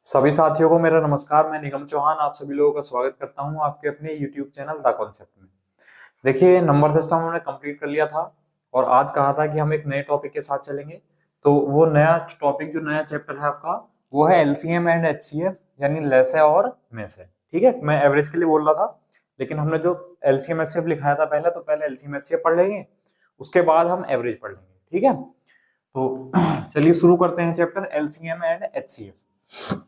सभी साथियों को मेरा नमस्कार। मैं निगम चौहान आप सभी लोगों का स्वागत करता हूं आपके अपने YouTube चैनल द कॉन्सेप्ट में। देखिए, नंबर सिस्टम हमने कंप्लीट कर लिया था और आज कहा था कि हम एक नए टॉपिक के साथ चलेंगे। तो वो नया टॉपिक, जो नया चैप्टर है आपका, वो है एलसीएम एंड एचसीएफ, यानी लेसे और में से। ठीक है, मैं एवरेज के लिए बोल रहा था, लेकिन हमने जो एलसीएम एचसीएफ लिखाया था पहले, तो पहले एलसीएम एचसीएफ पढ़ लेंगे, उसके बाद हम एवरेज पढ़ लेंगे। ठीक है, तो चलिए शुरू करते हैं चैप्टर एलसीएम एंड एचसीएफ।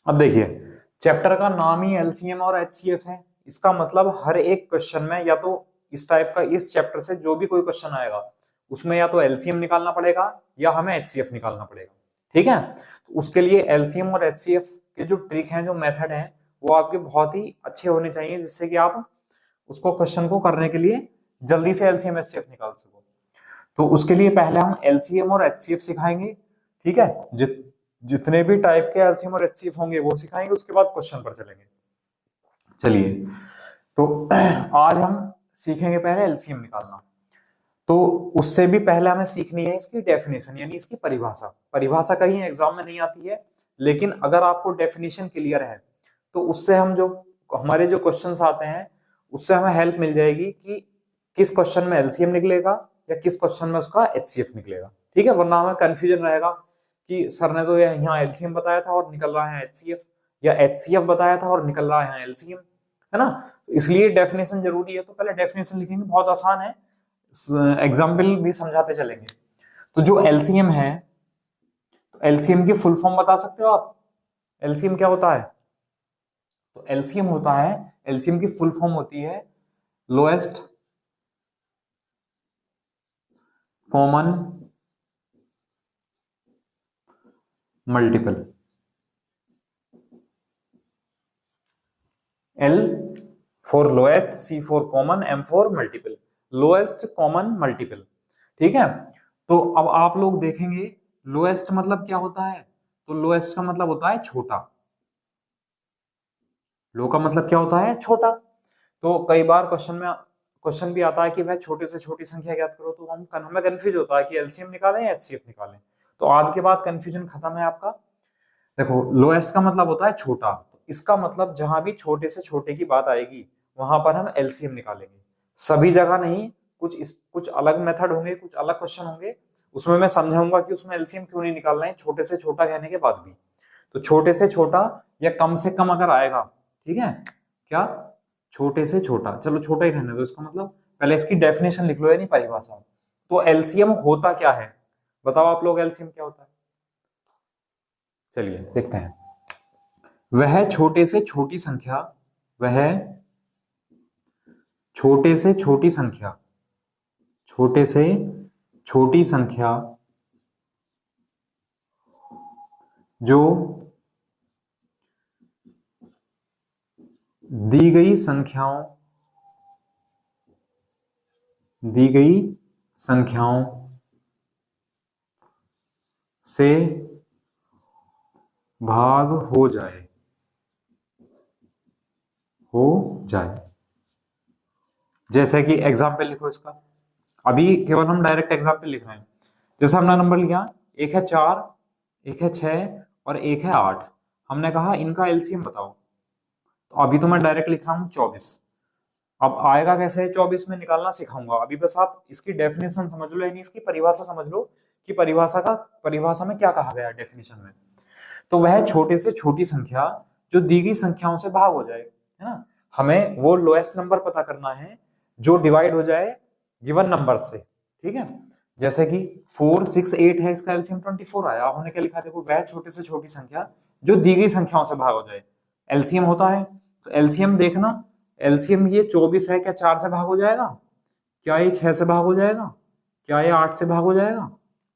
अब देखिए, चैप्टर का नाम ही एलसीएम और एचसीएफ है। इसका मतलब हर एक क्वेश्चन में, या तो इस टाइप का, इस चैप्टर से जो भी कोई क्वेश्चन आएगा उसमें या तो एलसीएम निकालना पड़ेगा या हमें एचसीएफ निकालना पड़ेगा। ठीक है, तो उसके लिए एलसीएम और एचसीएफ के जो ट्रिक हैं, जो मेथड हैं, वो आपके बहुत ही अच्छे होने चाहिए, जिससे कि आप उसको क्वेश्चन को करने के लिए जल्दी से एलसीएम एचसीएफ निकाल सको। तो उसके लिए पहले हम एलसीएम और एचसीएफ सिखाएंगे। ठीक है, जितने भी टाइप के एलसीएम और एचसीएफ होंगे वो सिखाएंगे, उसके बाद क्वेश्चन पर चलेंगे। चलिए, तो आज हम सीखेंगे पहले एलसीएम निकालना। तो उससे भी पहले हमें सीखनी है इसकी डेफिनेशन, यानी इसकी परिभाषा। परिभाषा कहीं एग्जाम में नहीं आती है, लेकिन अगर आपको डेफिनेशन क्लियर है तो उससे हम जो हमारे जो क्वेश्चंस आते हैं उससे हमें हेल्प मिल जाएगी कि किस क्वेश्चन में एलसीएम निकलेगा या किस क्वेश्चन में उसका एचसीएफ निकलेगा। ठीक है, वरना हमें कंफ्यूजन रहेगा कि सर ने तो यहाँ एलसीएम बताया था और निकल रहा है एचसीएफ, या एचसीएफ बताया था और निकल रहा है यहाँ एलसीएम, है ना। इसलिए डेफिनेशन जरूरी है। तो पहले डेफिनेशन लिखेंगे, बहुत आसान है, एग्जाम्पल भी समझाते चलेंगे। तो जो एलसीएम है, तो एलसीएम की फुल फॉर्म बता सकते हो आप? एलसीएम क्या होता है? तो एलसीएम होता है, एलसीएम की फुल फॉर्म होती है lowest common multiple. L for lowest, C for common, M for multiple. Lowest common multiple. ठीक है, तो अब आप लोग देखेंगे लोएस्ट मतलब क्या होता है। तो लोएस्ट का मतलब होता है छोटा। लो का मतलब क्या होता है? छोटा। तो कई बार क्वेश्चन भी आता है कि वह छोटे से छोटी संख्या ज्ञात करो, तो हमें कंफ्यूज होता है कि एलसीएम निकालें या एचसीएफ निकालें। तो आज के बाद कंफ्यूजन खत्म है आपका। देखो, लोएस्ट का मतलब होता है छोटा, तो इसका मतलब जहां भी छोटे से छोटे की बात आएगी वहां पर हम एलसीएम निकालेंगे। सभी जगह नहीं, कुछ अलग मेथड होंगे, कुछ अलग क्वेश्चन होंगे, उसमें मैं समझाऊंगा कि उसमें एलसीएम क्यों नहीं निकालना है, छोटे से छोटा कहने के बाद भी। तो छोटे से छोटा या कम से कम अगर आएगा, ठीक है, क्या, छोटे से छोटा, चलो छोटा ही रहने दो, इसका मतलब पहले इसकी डेफिनेशन लिख लो, यानी परिभाषा। तो एलसीएम होता क्या है? बताओ आप लोग, एलसीएम क्या होता है? चलिए देखते हैं। वह छोटे से छोटी संख्या, वह छोटे से छोटी संख्या, छोटे से छोटी संख्या जो दी गई संख्याओं, दी गई संख्याओं से भाग हो जाए, हो जाए। जैसे कि एग्जाम्पल लिखो इसका, अभी केवल हम डायरेक्ट एग्जाम्पल लिख रहे हैं। जैसे हमने नंबर लिया, एक है 4, एक है 6 और एक है 8। हमने कहा इनका एलसीएम बताओ, तो अभी तो मैं डायरेक्ट लिख रहा हूँ 24। अब आएगा कैसे 24 में निकालना सिखाऊंगा। अभी बस आप इसकी डेफिनेशन समझ लो, यानी इसकी परिभाषा समझ लो कि परिभाषा में क्या कहा गया है डेफिनेशन में। तो वह छोटे से छोटी संख्या जो दी गई संख्याओं से भाग हो जाए, है ना। हमें वो लोएस्ट नंबर पता करना है जो डिवाइड हो जाए गिवन नंबर से। ठीक है, जैसे कि 4, 6, 8 है, इसका एलसीएम 24 आया। आपने क्या लिखा? देखो, वह छोटे से छोटी संख्या जो दी गई संख्याओं से भाग हो जाए, एलसीएम होता है। तो एलसीएम देखना, एलसीएम ये 24 है, क्या 4 से भाग हो जाएगा? क्या ये 6 से भाग हो जाएगा? क्या ये 8 से भाग हो जाएगा?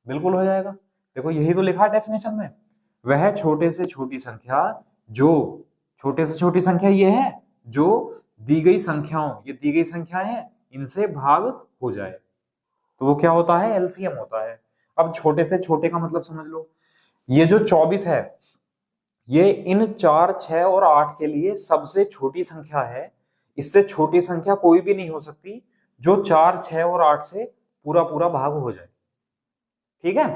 बिल्कुल हो जाएगा। देखो, यही तो लिखा है डेफिनेशन में, वह छोटे से छोटी संख्या जो, छोटे से छोटी संख्या ये है जो दी गई संख्याओं, ये दी गई संख्याएं हैं, इनसे भाग हो जाए, तो वो क्या होता है? एलसीएम होता है। अब छोटे से छोटे का मतलब समझ लो, ये जो 24 है, ये इन 4, 6 और 8 के लिए सबसे छोटी संख्या है। इससे छोटी संख्या कोई भी नहीं हो सकती जो 4, 6 और 8 से पूरा पूरा भाग हो जाए। ठीक है,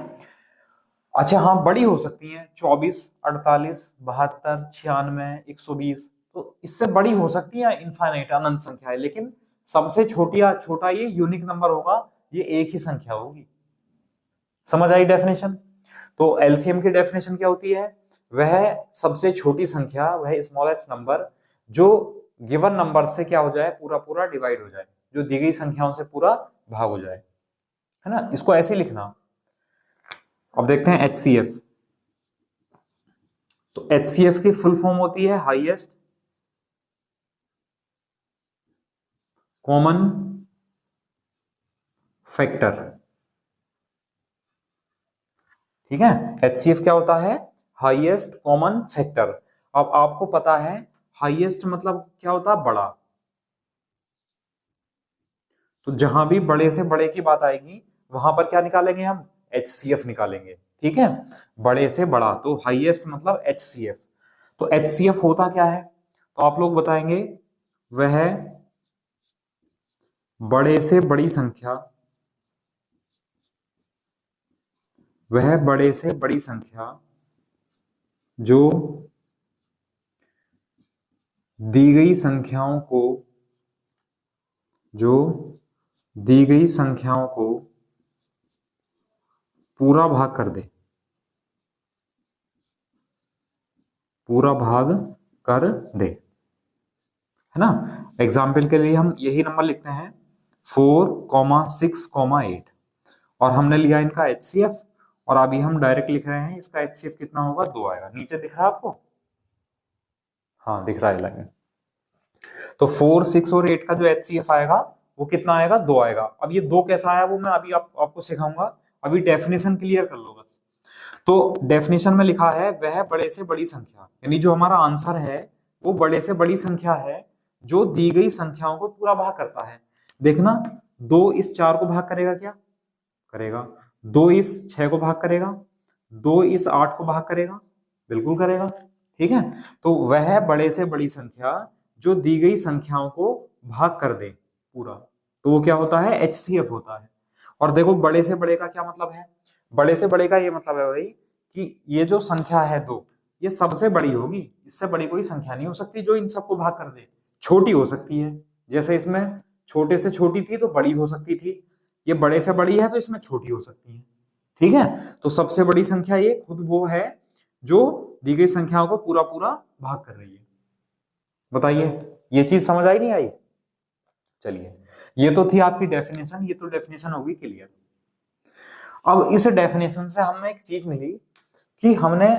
अच्छा हाँ, बड़ी हो सकती हैं, 24, 48, 72, 96, 120, तो इससे बड़ी हो सकती है इनफाइनाइट अनंत संख्या है, लेकिन सबसे छोटी छोटा ये यूनिक नंबर होगा, ये एक ही संख्या होगी। समझ आई डेफिनेशन? तो एलसीएम की डेफिनेशन क्या होती है? वह सबसे छोटी संख्या, वह स्मॉलेस्ट नंबर जो गिवन नंबर से क्या हो जाए, पूरा पूरा डिवाइड हो जाए, जो दी गई संख्याओं से पूरा भाग हो जाए, है ना, इसको ऐसे लिखना। अब देखते हैं एचसीएफ। तो एचसीएफ की फुल फॉर्म होती है हाईएस्ट कॉमन फैक्टर। ठीक है, एचसीएफ क्या होता है? Highest common factor. अब आपको पता है हाईएस्ट मतलब क्या होता है? बड़ा। तो जहां भी बड़े से बड़े की बात आएगी वहां पर क्या निकालेंगे हम? एचसीएफ निकालेंगे। ठीक है, बड़े से बड़ा, तो हाईएस्ट मतलब एचसीएफ। तो एचसीएफ होता क्या है? तो आप लोग बताएंगे, वह बड़े से बड़ी संख्या, वह बड़े से बड़ी संख्या जो दी गई संख्याओं को, जो दी गई संख्याओं को पूरा भाग कर दे, पूरा भाग कर दे, है ना। एग्जाम्पल के लिए हम यही नंबर लिखते हैं 4,6,8, और हमने लिया इनका एचसीएफ, और अभी हम डायरेक्ट लिख रहे हैं इसका एचसीएफ कितना होगा? 2 आएगा। नीचे दिख रहा है आपको? हाँ दिख रहा है लाइन। तो 4, 6 और 8 का जो एचसीएफ आएगा वो कितना आएगा? 2 आएगा। अब ये 2 कैसा आया वो मैं अभी आपको सिखाऊंगा, अभी डेफिनेशन क्लियर कर लो बस। तो डेफिनेशन में लिखा है वह बड़े से बड़ी संख्या, यानी जो हमारा आंसर है वो बड़े से बड़ी संख्या है जो दी गई संख्याओं को पूरा भाग करता है। देखना, 2 इस 4 को भाग करेगा क्या? करेगा। 2 इस 6 को भाग करेगा, 2 इस 8 को भाग करेगा, बिल्कुल करेगा। ठीक है, तो वह बड़े से बड़ी संख्या जो दी गई संख्याओं को भाग कर दे पूरा, तो वो क्या होता है? एचसीएफ होता है। और देखो बड़े से बड़े का क्या मतलब है? बड़े से बड़े का ये मतलब है भाई कि ये जो संख्या है 2, ये सबसे बड़ी होगी, इससे बड़ी कोई संख्या नहीं हो सकती जो इन सबको भाग कर दे। छोटी हो सकती है, जैसे इसमें छोटे से छोटी थी तो बड़ी हो सकती थी, ये बड़े से बड़ी है तो इसमें छोटी हो सकती है। ठीक है, तो सबसे बड़ी संख्या ये खुद वो है जो दी गई संख्याओं को पूरा पूरा भाग कर रही है। बताइए, ये चीज समझ आई नहीं आई? चलिए, ये तो थी आपकी डेफिनेशन, ये तो डेफिनेशन होगी क्लियर। अब इस डेफिनेशन से हमें एक चीज मिली कि हमने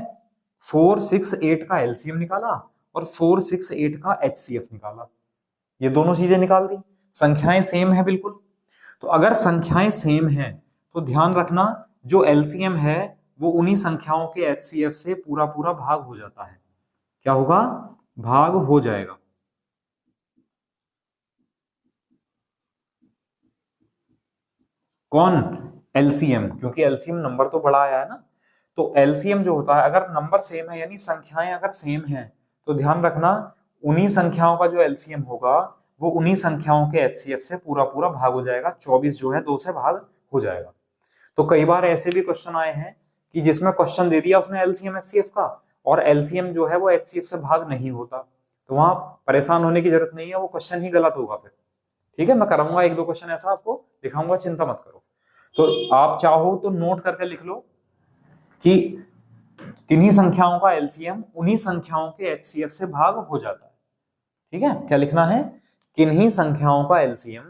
4, 6, 8 का एलसीएम निकाला और 4, 6, 8 का एचसीएफ निकाला, ये दोनों चीजें निकाल दी, संख्याएं सेम है बिल्कुल। तो अगर संख्याएं सेम हैं तो ध्यान रखना जो एलसीएम है वो उन्हीं संख्याओं के एचसीएफ से पूरा पूरा भाग हो जाता है। क्या होगा? भाग हो जाएगा। कौन? एलसीएम, क्योंकि एलसीएम नंबर तो बड़ा आया है ना। तो एलसीएम जो होता है, अगर नंबर सेम है यानी संख्याएं अगर सेम है, तो ध्यान रखना उन्हीं संख्याओं का जो एलसीएम होगा वो उन्हीं संख्याओं के एचसीएफ से पूरा पूरा भाग हो जाएगा। 24 जो है 2 से भाग हो जाएगा। तो कई बार ऐसे भी क्वेश्चन आए हैं कि जिसमें क्वेश्चन दे दिया उसने एलसीएम एचसीएफ का, और एलसीएम जो है वो एचसीएफ से भाग नहीं होता, तो वहां परेशान होने की जरूरत नहीं है, वो क्वेश्चन ही गलत होगा फिर। ठीक है, मैं कराऊंगा 1-2 क्वेश्चन ऐसा आपको दिखाऊंगा, चिंता मत करो। तो आप चाहो तो नोट करके लिख लो कि किन्हीं संख्याओं का एलसीएम उन्हीं संख्याओं के एचसीएफ से भाग हो जाता है। ठीक है, क्या लिखना है? किन्हीं संख्याओं का एलसीएम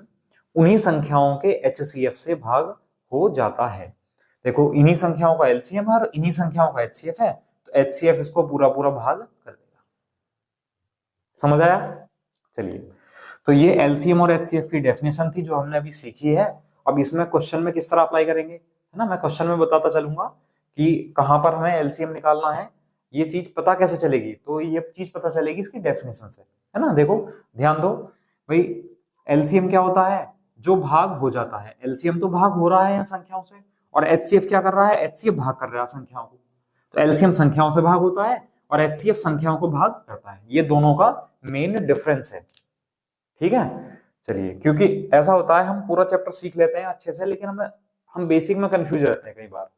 उन्हीं संख्याओं के एचसीएफ से भाग हो जाता है। देखो, इन्हीं संख्याओं का एलसीएम है और इन्हीं संख्याओं का एचसीएफ है, तो एचसीएफ इसको पूरा पूरा भाग कर देगा। समझ आया? चलिए, तो ये एलसीएम और एचसीएफ की डेफिनेशन थी जो हमने अभी सीखी है। अब इसमें क्वेश्चन में किस तरह अप्लाई करेंगे, है ना, मैं क्वेश्चन में बताता चलूंगा कि कहां पर हमें एलसीएम निकालना है। ये चीज पता कैसे चलेगी? तो ये चीज पता चलेगी इसकी डेफिनेशन से, है ना। देखो, ध्यान दो भाई, एलसीएम क्या होता है? जो भाग हो जाता है। एलसीएम तो भाग हो रहा है यहाँ संख्याओं से, और एचसीएफ क्या कर रहा है? एचसीएफ भाग कर रहा है संख्याओं को। तो एलसीएम संख्याओं से भाग होता है और एचसीएफ संख्याओं को भाग करता है, ये दोनों का मेन डिफरेंस है। ठीक है, चलिए, क्योंकि ऐसा होता है हम पूरा चैप्टर सीख लेते हैं अच्छे से, लेकिन हम बेसिक में कंफ्यूज रहते हैं कई बार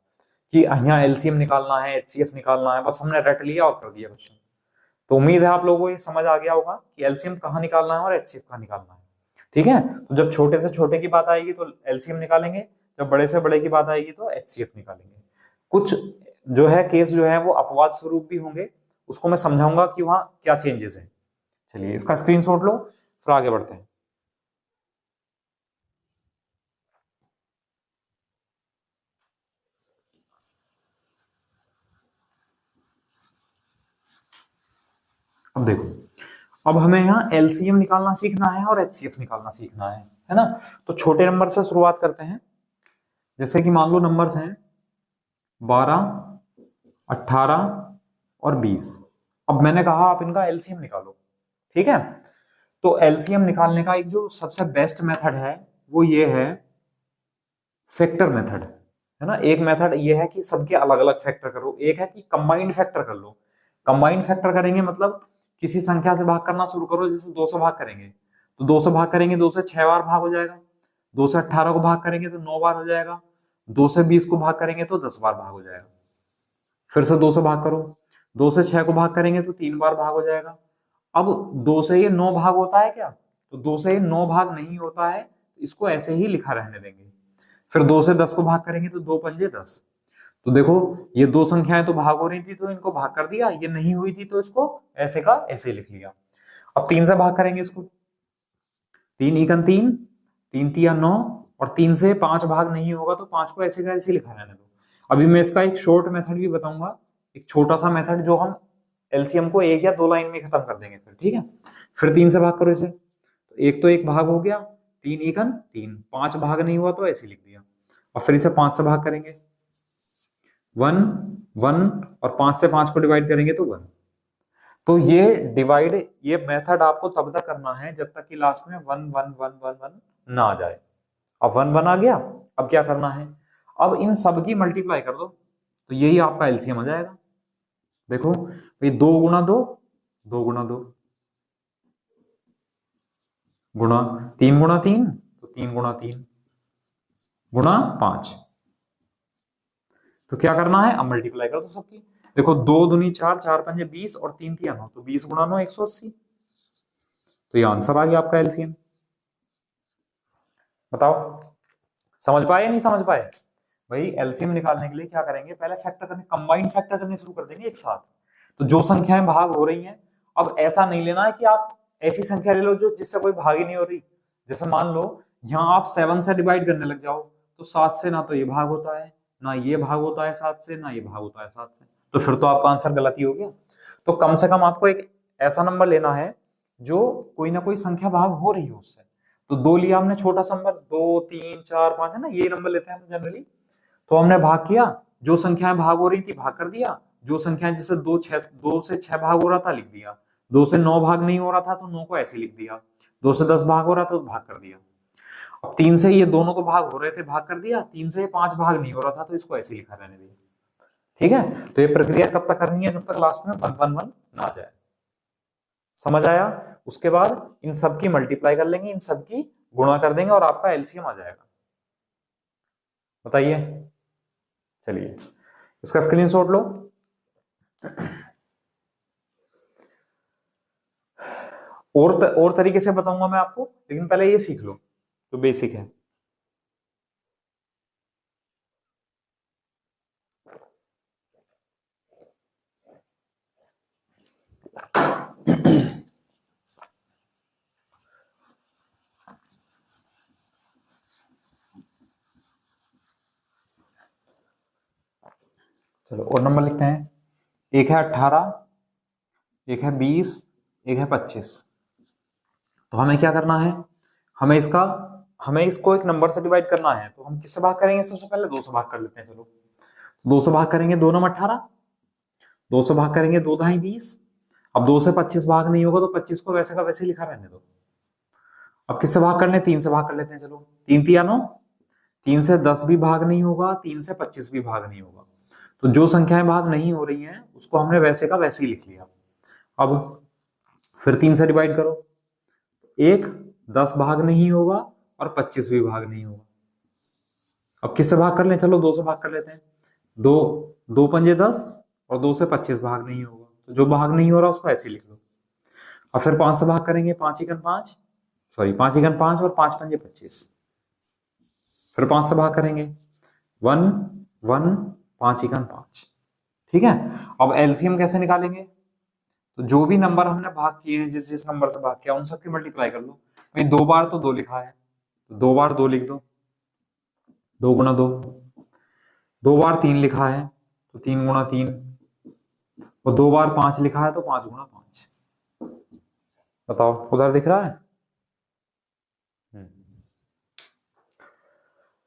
कि यहाँ एलसीएम निकालना है, एचसीएफ निकालना है, बस हमने रट लिया और कर दिया क्वेश्चन। तो उम्मीद है आप लोगों को ये समझ आ गया होगा कि एलसीएम कहाँ निकालना है और एचसीएफ कहाँ निकालना है। ठीक है, तो जब छोटे से छोटे की बात आएगी तो एलसीएम निकालेंगे, जब बड़े से बड़े की बात आएगी तो एचसीएफ निकालेंगे। कुछ जो है केस जो है वो अपवाद स्वरूप भी होंगे, उसको मैं समझाऊंगा कि वहां क्या चेंजेस हैं। चलिए इसका स्क्रीनशॉट लो, फिर आगे बढ़ते हैं। अब देखो, अब हमें यहाँ एलसीएम निकालना सीखना है और एचसीएफ निकालना सीखना है ना। तो छोटे नंबर से शुरुआत करते हैं। जैसे कि मान लो नंबर्स हैं 12, 18 और 20। अब मैंने कहा आप इनका एलसीएम निकालो। ठीक है, तो एलसीएम निकालने का एक जो सबसे बेस्ट मेथड है वो ये है फैक्टर मेथड, है ना। एक मेथड ये है कि सबके अलग अलग फैक्टर करो, एक है कि कंबाइंड फैक्टर कर लो। कंबाइंड फैक्टर करेंगे मतलब किसी संख्या से भाग करना शुरू करो, जैसे 2 से भाग करेंगे तो 2 से भाग करेंगे, 2 से 6 बार भाग हो जाएगा। 2 से 18 को भाग करेंगे तो 9 बार हो जाएगा। 2 से 20 को भाग करेंगे तो 10 बार भाग हो जाएगा। फिर से 2 से भाग करो, 2 से 6 को भाग करेंगे तो 3 बार भाग हो जाएगा। अब 2 से ये 9 भाग होता है क्या? तो 2 से ये 9 भाग नहीं होता है, इसको ऐसे ही लिखा रहने देंगे। फिर 2 से 10 को भाग करेंगे तो 2 पंजे 10। तो देखो ये दो संख्याएं तो भाग हो रही थी तो इनको भाग कर दिया, ये नहीं हुई थी तो इसको ऐसे का ऐसे ही लिख लिया। अब 3 से भाग करेंगे इसको, 3 एकन 3, 3 तिया 9, और 3 से 5 भाग नहीं होगा तो 5 को ऐसे का ऐसे लिखा रहने दो। अभी मैं इसका एक शॉर्ट मेथड भी बताऊंगा, एक छोटा सा मेथड जो हम एलसीएम को 1 या 2 लाइन में खत्म कर देंगे फिर। ठीक है, फिर 3 से भाग करो इसे, तो एक भाग हो गया, 3 एकन 3, 5 भाग नहीं हुआ तो ऐसे लिख दिया। और फिर इसे 5 से भाग करेंगे, 1 1, और 5 से 5 को डिवाइड करेंगे तो 1। तो ये डिवाइड, ये मेथड आपको तब तक करना है जब तक कि लास्ट में 1 1 1 1 1 ना आ जाए। अब 1 1 आ गया, अब क्या करना है, अब इन सब की मल्टीप्लाई कर दो, तो यही आपका एलसीएम आ जाएगा। देखो भाई 2 गुना 2, 2 गुना 2, गुणा 3 गुणा 3, तो 3 गुणा 3, गुणा 5। तो क्या करना है, अब मल्टीप्लाई कर दो सबकी। देखो 2 दूनी 4, 4 पंजे 20, और 3 तिया 9, तो 20 गुणा 9 180। तो ये आंसर आ गया आपका एलसीएम। बताओ समझ पाए या नहीं समझ पाए? भाई एलसीएम निकालने के लिए क्या करेंगे, पहले फैक्टर करने, कंबाइंड फैक्टर करने शुरू कर देंगे एक साथ। तो जो संख्याएं भाग हो रही हैं, अब ऐसा नहीं लेना है कि आप ऐसी संख्या ले लो जो जिससे कोई भाग ही नहीं हो रही। जैसे मान लो यहाँ आप 7 से डिवाइड करने लग जाओ, तो 7 से ना तो ये भाग होता है, ना ये भाग होता है 7 से, ना ये भाग होता है 7 से, तो फिर तो आपका आंसर गलत ही हो गया। तो कम से कम आपको एक ऐसा नंबर लेना है जो कोई ना कोई संख्या भाग हो रही हो उससे। तो 2 लिया हमने छोटा सा नंबर, 2 3 4 5, है ना, ये नंबर लेते हैं हम जनरली। तो हमने भाग किया, जो संख्याएं भाग हो रही थी भाग कर दिया, जो संख्याएं जैसे 2 से 6 भाग हो रहा था लिख दिया, 2 से 9 भाग नहीं हो रहा था तो 9 को ऐसे लिख दिया, 2 से 10 भाग हो रहा था तो भाग कर दिया। अब 3 से ये दोनों तो भाग हो रहे थे भाग कर दिया, 3 से 5 भाग नहीं हो रहा था तो इसको ऐसे लिखा रहने दिया। ठीक है, तो ये प्रक्रिया कब तक करनी है, जब तक लास्ट में 1 1 1 ना आ जाए। समझ आया? उसके बाद इन सब की मल्टीप्लाई कर लेंगे, इन सब की गुणा कर देंगे और आपका एलसीएम आ जाएगा। बताइए, चलिए इसका स्क्रीनशॉट लो। और तरीके से बताऊंगा मैं आपको, लेकिन पहले ये सीख लो जो बेसिक है। चलो और नंबर लिखते हैं, एक है 18, एक है 20, एक है 25। तो हमें क्या करना है, हमें इसको एक नंबर से डिवाइड करना है, तो हम किससे भाग करेंगे, सबसे पहले 2 से भाग कर लेते हैं। चलो 2 से भाग करेंगे, 2 नम 18, 2 से भाग करेंगे 2 ढाई 20। अब 2 से 25 भाग नहीं होगा तो 25 को वैसे का वैसे लिखा रहने दो। अब किससे भाग करने, 3 से भाग कर लेते हैं। चलो 3 तिया 9, 3 से 10 भी भाग नहीं होगा, 3 से 25 भी भाग नहीं होगा, तो जो संख्याएं भाग नहीं हो रही हैं उसको हमने वैसे का वैसे ही लिख लिया। अब फिर 3 से डिवाइड करो, 1 10 भाग नहीं होगा और 25 भी भाग नहीं होगा। अब किससे भाग कर लें, चलो 2 से भाग कर लेते हैं। दो, दो पंजे 10 और 2 से 25 भाग नहीं होगा, तो जो भाग नहीं हो रहा उसको ऐसे लिख लो। और फिर 5 से भाग करेंगे, 5 एकन 5, सॉरी 5 एकन 5 और 5 पंजे 25। फिर 5 से भाग करेंगे, 1 1 5 एकन 5। ठीक है, अब एलसीएम कैसे निकालेंगे? तो जो भी नंबर हमने भाग किए हैं, जिस जिस नंबर से भाग किया उन सबकी मल्टीप्लाई कर लो। भाई 2 बार तो 2 लिखा है, तो 2 बार 2 लिख दो, 2 गुना 2। 2 बार 3 लिखा है, तो 3 गुना 3। और 2 बार 5 लिखा है, तो 5 गुना 5। बताओ, उधर दिख रहा है?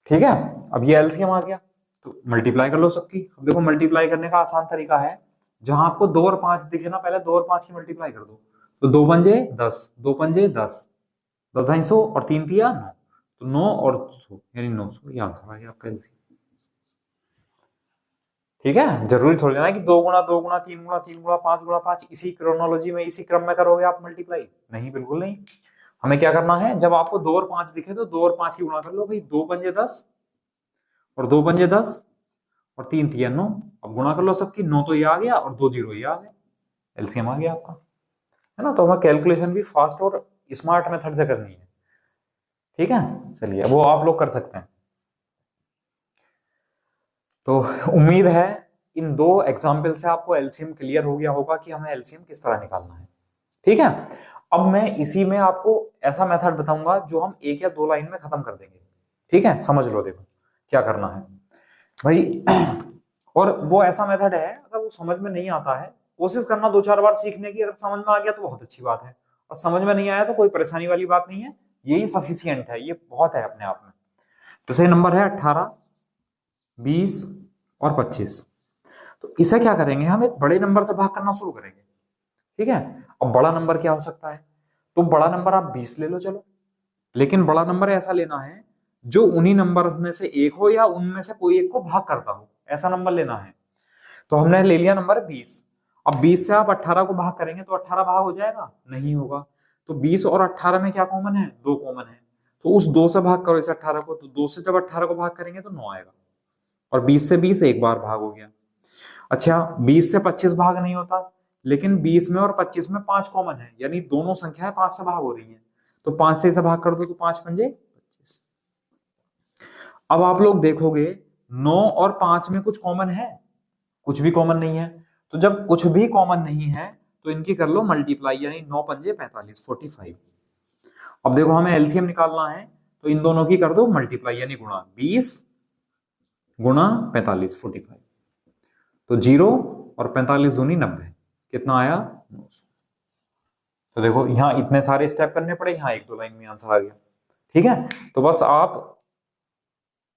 ठीक है, अब ये एलसीएम आ गया, तो मल्टीप्लाई कर लो सबकी। अब देखो मल्टीप्लाई करने का आसान तरीका है, जहां आपको 2 और 5 दिखे ना, पहले 2 और 5 की मल्टीप्लाई कर दो। तो 2 पंजे 10, 2 पंजे 10, 10 250 और 3 तिया 9, तो 9 और 100 यानी 900, ये आंसर आ गया आपका एलसीएम। ठीक है, जरूरी थोड़ी ना कि 2 गुना 2 गुना 3 गुना 3 गुना 5 गुना 5 इसी क्रोनोलॉजी में इसी क्रम में करोगे आप मल्टीप्लाई? नहीं, बिल्कुल नहीं। हमें क्या करना है, जब आपको 2 और 5 दिखे तो 2 और 5 की गुणा कर लो। भाई 2 पंजे 10 और 2 पंजे 10 और 3 तिया 9। अब गुणा कर लो सबकी, 9 तो ये आ गया और 2 जीरो ये आ गया, एलसीएम आ गया आपका। है ना, तो हमें कैलकुलेशन भी फास्ट और स्मार्ट मेथड से करनी है। ठीक है, चलिए वो आप लोग कर सकते हैं। तो उम्मीद है इन 2 एग्जाम्पल से आपको एलसीएम क्लियर हो गया होगा कि हमें एलसीएम किस तरह निकालना है। ठीक है, अब मैं इसी में आपको ऐसा मेथड बताऊंगा जो हम 1 या 2 लाइन में खत्म कर देंगे। ठीक है, समझ लो, देखो क्या करना है भाई। और वो ऐसा मेथड है, अगर वो समझ में नहीं आता है, कोशिश करना 2-4 बार सीखने की। अगर समझ में आ गया तो बहुत अच्छी बात है, और समझ में नहीं आया तो कोई परेशानी वाली बात नहीं है, यही सफिशियंट है, ये बहुत है अपने आप में। तो सही नंबर है 18, 20 और 25। तो इसे क्या करेंगे, हम एक बड़े नंबर से भाग करना शुरू करेंगे। ठीक है, अब बड़ा नंबर क्या हो सकता है? तो बड़ा नंबर आप 20 ले लो चलो, लेकिन बड़ा नंबर ऐसा लेना है जो उन्हीं नंबर में से एक हो या उनमें से कोई एक को भाग करता हो, ऐसा नंबर लेना है। तो हमने ले लिया नंबर 20। अब 20 से आप 18 को भाग करेंगे तो 18 भाग हो जाएगा? नहीं होगा। तो 20 और 18 में क्या कॉमन है? 2 कॉमन है। तो उस 2 से भाग करो इस 18 को, तो 2 से जब 18 को भाग करेंगे तो 9 आएगा। और 20 से 20 एक बार भाग हो गया। अच्छा, 20 से 25 भाग नहीं होता, लेकिन 20 में और 25 में 5 कॉमन है, यानी दोनों संख्याएं 5 से भाग हो रही हैं। तो 5 से इसे भाग कर दो, तो 5 पंजे 25। अब आप लोग देखोगे 9 और 5 में कुछ कॉमन है? कुछ भी कॉमन नहीं है। तो जब कुछ भी कॉमन नहीं है तो इनकी कर लो मल्टीप्लाई, यानी 9 पंजे 45, 45। अब देखो हमें एलसीएम निकालना है, तो इन दोनों की कर दो मल्टीप्लाई, यानी गुणा, 20 गुणा 45, 45। तो 0 और 45 दूनी 90, कितना आया? 900। तो देखो यहाँ इतने सारे स्टेप करने पड़े, यहाँ 1-2 लाइन में आंसर आ गया। ठीक है, तो बस आप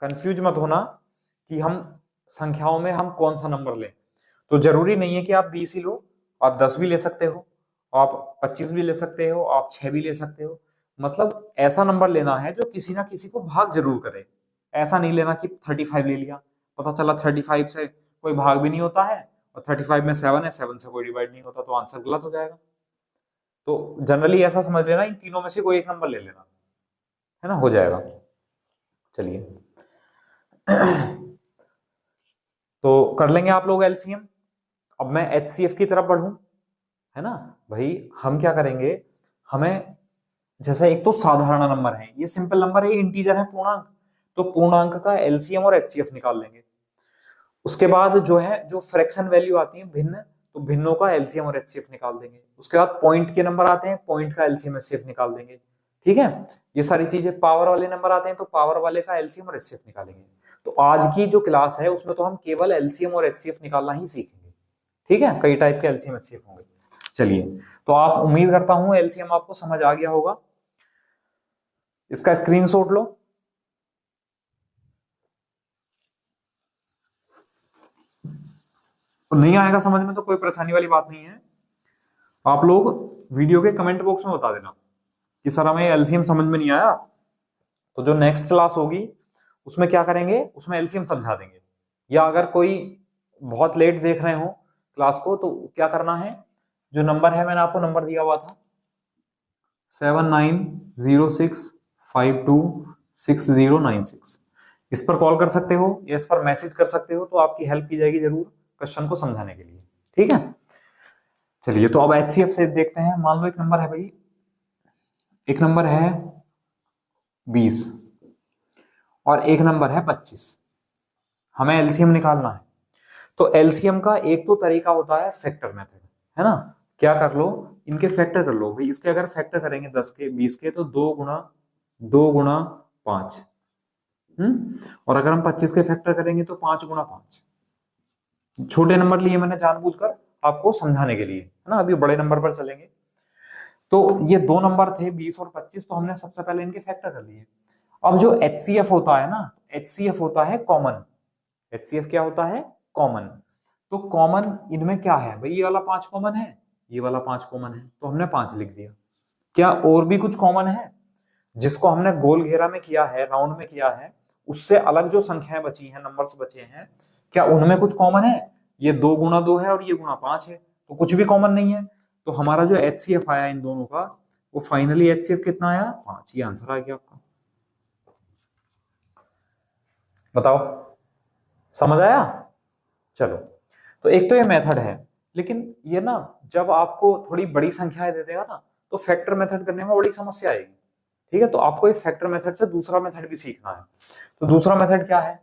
कंफ्यूज मत होना कि हम संख्याओं में हम कौन सा नंबर लें। तो जरूरी नहीं है कि आप 20 ही लो, आप 10 भी ले सकते हो, आप 25 भी ले सकते हो, आप 6 भी ले सकते हो। मतलब ऐसा नंबर लेना है जो किसी ना किसी को भाग जरूर करे। ऐसा नहीं लेना कि 35 ले लिया, पता चला 35 से कोई भाग भी नहीं होता है, और 35 में 7 है, 7 से कोई डिवाइड नहीं होता, तो आंसर गलत हो जाएगा। तो जनरली ऐसा समझ लेना, इन तीनों में से कोई एक नंबर ले लेना, है ना, हो जाएगा। चलिए तो कर लेंगे आप लोग एलसीएम। अब मैं एचसीएफ की तरफ बढ़ूं, है ना भाई। हम क्या करेंगे, हमें जैसे एक तो साधारण नंबर है, ये सिंपल नंबर है, इंटीजर है, पूर्णांक, तो पूर्णांक का एलसीएम और एचसीएफ निकाल लेंगे। उसके बाद जो है, जो फ्रैक्शन वैल्यू आती है भिन्न, तो भिन्नों का एलसीएम और एचसीएफ निकाल देंगे। उसके बाद पॉइंट के नंबर आते हैं, पॉइंट का एलसीएम एचसीएफ निकाल देंगे। ठीक है, ये सारी चीजें। पावर वाले नंबर आते हैं तो पावर वाले का एलसीएम और एचसीएफ निकालेंगे। तो आज की जो क्लास है उसमें तो हम केवल एलसीएम और एचसीएफ निकालना ही सीखेंगे। ठीक है, कई टाइप के एलसीएम एचसीएफ होंगे। चलिए, तो आप, उम्मीद करता हूं एलसीएम आपको समझ आ गया होगा। इसका स्क्रीनशॉट लो। तो नहीं आएगा समझ में तो कोई परेशानी वाली बात नहीं है, आप लोग वीडियो के कमेंट बॉक्स में बता देना कि सर हमें एलसीएम समझ में नहीं आया। तो जो नेक्स्ट क्लास होगी उसमें क्या करेंगे, उसमें एलसीएम समझा देंगे। या अगर कोई बहुत लेट देख रहे हो क्लास को, तो क्या करना है, जो नंबर है, मैंने आपको नंबर दिया हुआ था 7906526096, इस पर कॉल कर सकते हो या इस पर मैसेज कर सकते हो, तो आपकी हेल्प की जाएगी जरूर क्वेश्चन को समझाने के लिए। ठीक है, चलिए तो अब एचसीएफ से देखते हैं। मान लो एक नंबर है भाई, एक नंबर है 20 और एक नंबर है 25। हमें एलसीएम निकालना है। तो एलसीएम का एक तो तरीका होता है फैक्टर मेथड, है ना। क्या कर लो, इनके फैक्टर कर लो भाई। इसके अगर फैक्टर करेंगे 10 के 20 के, तो 2 गुना 5। और अगर हम 25 के फैक्टर करेंगे तो 5 गुना 5। छोटे नंबर लिए मैंने जानबूझकर आपको समझाने के लिए, है ना। अभी बड़े नंबर पर चलेंगे। तो ये दो नंबर थे 20 और 25, तो हमने सबसे पहले इनके फैक्टर कर लिए। अब जो एचसीएफ होता है ना, एचसीएफ होता है कॉमन। एचसीएफ क्या होता है, कॉमन। तो कॉमन इनमें क्या है भाई, ये वाला 5 कॉमन है, ये वाला 5 कॉमन है, तो हमने 5 लिख दिया। क्या और भी कुछ कॉमन है जिसको हमने गोल घेरा में किया है, राउंड में किया है, उससे अलग जो संख्याएं बची हैं, नंबर्स बचे हैं, क्या उनमें कुछ कॉमन है? ये 2 गुना 2 है और ये गुना 5 है, तो कुछ भी कॉमन नहीं है। तो हमारा जो एचसीएफ आया इन दोनों का, वो फाइनली एचसीएफ कितना आया, 5। ये आंसर आ गया आपका। बताओ, समझ आया? चलो, तो एक तो ये मेथड है, लेकिन ये ना जब आपको थोड़ी बड़ी संख्याएं दे देगा ना, तो फैक्टर मेथड करने में बड़ी समस्या आएगी। ठीक है, तो आपको इस फैक्टर मेथड से दूसरा मेथड भी सीखना है। तो दूसरा मेथड क्या है,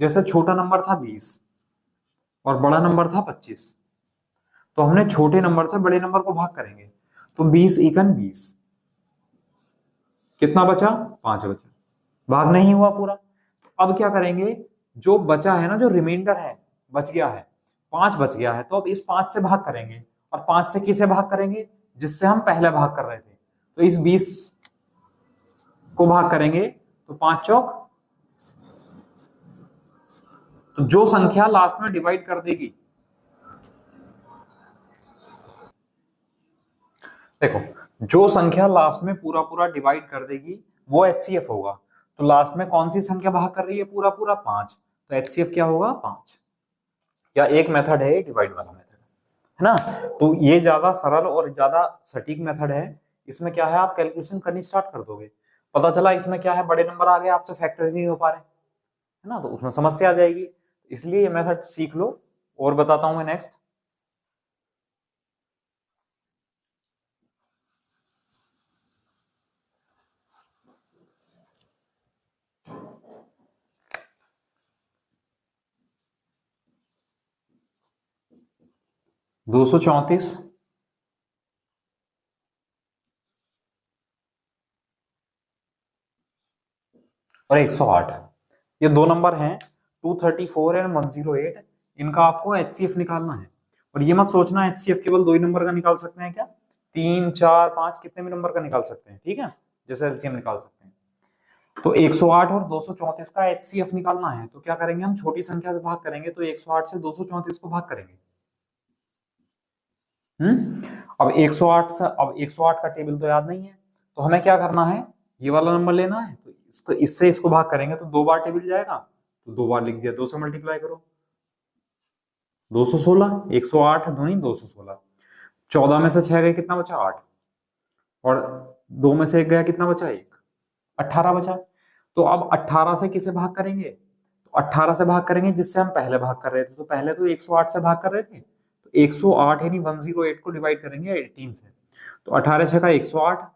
जैसे छोटा नंबर था 20 और बड़ा नंबर था 25, तो हमने छोटे नंबर से बड़े नंबर को भाग करेंगे। तो 20 एकन 20, कितना बचा, 5 बचा। भाग नहीं हुआ पूरा। अब क्या करेंगे, जो बचा है ना, जो रिमाइंडर है, बच गया है, 5 बच गया है, तो अब इस 5 से भाग करेंगे। और 5 से किसे भाग करेंगे, जिससे हम पहले भाग कर रहे थे। तो इस 20 को भाग करेंगे, तो 5 चौक, तो जो संख्या लास्ट में डिवाइड कर देगी, देखो, जो संख्या लास्ट में पूरा पूरा डिवाइड कर देगी वो एचसीएफ होगा। तो लास्ट में कौन सी संख्या भाग कर रही है पूरा पूरा, 5, तो एचसीएफ क्या होगा, 5। या एक मेथड है डिवाइड वाला मेथड, है ना। तो ये ज्यादा सरल और ज्यादा सटीक मेथड है। इसमें क्या है, आप कैलकुलेशन करनी स्टार्ट कर दोगे, पता चला इसमें क्या है, बड़े नंबर आ गए, आपसे फैक्टर ही नहीं हो पा रहे, है ना, तो उसमें समस्या आ जाएगी। इसलिए ये मेथड सीख लो। और बताता हूं मैं नेक्स्ट। दो सौ चौंतीस और 108, ये दो नंबर हैं, 234 एंड 108। इनका आपको एचसीएफ निकालना है। और ये मत सोचना एचसीएफ केवल दो ही नंबर का निकाल सकते हैं, क्या 3 4 5 कितने भी नंबर का निकाल सकते हैं, ठीक है, जैसे एलसीएम निकाल सकते हैं। तो 108 और 234 का एचसीएफ निकालना है, तो क्या करेंगे, हम छोटी संख्या से भाग करेंगे, तो 108 से 234 को भाग करेंगे। अब 108 से, अब 108 का टेबल तो याद नहीं है, तो हमें क्या करना है, ये वाला नंबर लेना है, तो इसको इससे इसको भाग करेंगे तो 2 बार टेबल जाएगा, तो 2 बार लिख दिया, 2 से मल्टीप्लाई करो, 216, 108 दूनी 216, 14 में से 6 गए कितना बचा, 8, और 2 में से 1 गया कितना बचा, 1, 18 बचा। तो अब 18 से किसे भाग करेंगे, तो 18 से भाग करेंगे जिससे हम पहले भाग कर रहे थे, तो पहले तो 108 से भाग कर रहे थे, तो 108 यानी 108 को डिवाइड करेंगे 18 से, तो 18 छका 108,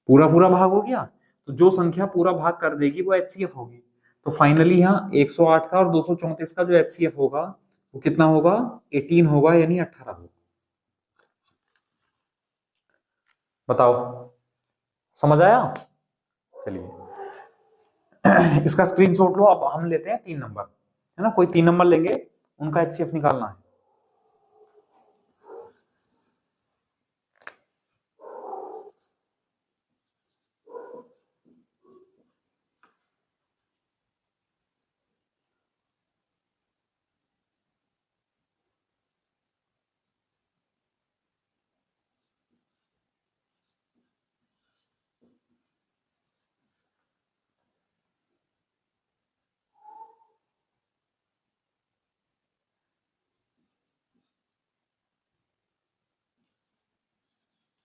पूरा पूरा भाग हो गया। तो जो संख्या पूरा भाग कर देगी वो एचसीएफ होगी। तो फाइनली यहाँ 108 का और 234 का जो एचसीएफ होगा वो कितना होगा, 18 होगा, यानी 18 होगा। बताओ, समझ आया? चलिए इसका स्क्रीनशॉट लो। अब हम लेते हैं 3 नंबर, है ना, कोई 3 नंबर लेंगे, उनका एचसीएफ निकालना है।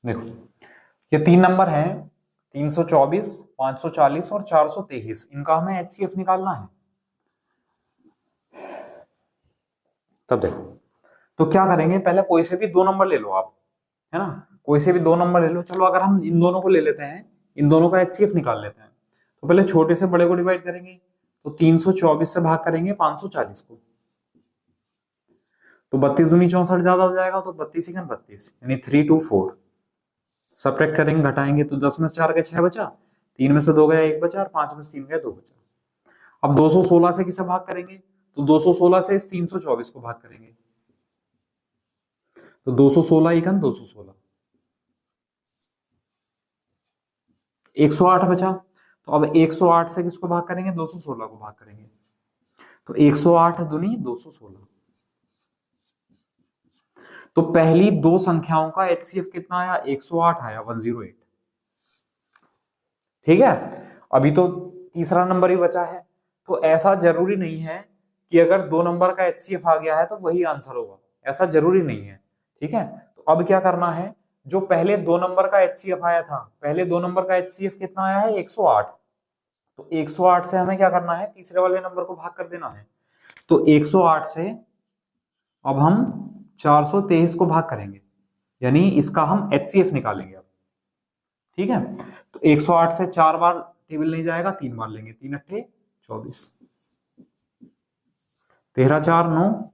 देखो, ये 3 नंबर हैं, 324, 540 और 423, इनका हमें एचसीएफ निकालना है। तब देखो, तो क्या करेंगे, पहले कोई से भी दो नंबर ले लो आप, है ना, कोई से भी दो नंबर ले लो। चलो अगर हम इन दोनों को ले लेते हैं, इन दोनों का एचसीएफ निकाल लेते हैं, तो पहले छोटे से बड़े को डिवाइड करेंगे। तो 324 से भाग करेंगे 540 को, तो 32 दूनी 64 ज्यादा हो जाएगा, तो 32 इकन 32, यानी 324। सब्ट्रैक्ट करेंगे, घटाएंगे, तो 10 में से 4 गए 6 बचा, 3 में से 2 गया 1 बचा, और 5 में से 3 गया 2 बचा। अब 216 से किसे भाग करेंगे, तो 216 से इस 324 को भाग करेंगे, तो 216 इकन 216, 108 बचा। तो अब 108 से किसको भाग करेंगे, 216 को भाग करेंगे, तो 108 दूनी 216। तो पहली दो संख्याओं का एचसीएफ कितना आया, 108 आया, 108। ठीक है, अभी तो तीसरा नंबर ही बचा है। तो ऐसा जरूरी नहीं है कि अगर दो नंबर का एचसीएफ आ गया है तो वही आंसर होगा, ऐसा जरूरी नहीं है। ठीक है, तो अब क्या करना है, जो पहले दो नंबर का एचसीएफ आया था, पहले दो नंबर का एचसीएफ कितना आया है, 108। तो 108 से हमें क्या करना है, तीसरे वाले नंबर को भाग कर देना है। तो 108 से अब हम 423 को भाग करेंगे, यानी इसका हम एचसीएफ निकालेंगे अब। ठीक है, तो 108 से 4 बार टेबल नहीं जाएगा, 3 बार लेंगे, 3 अट्ठे 24, 13 4 9,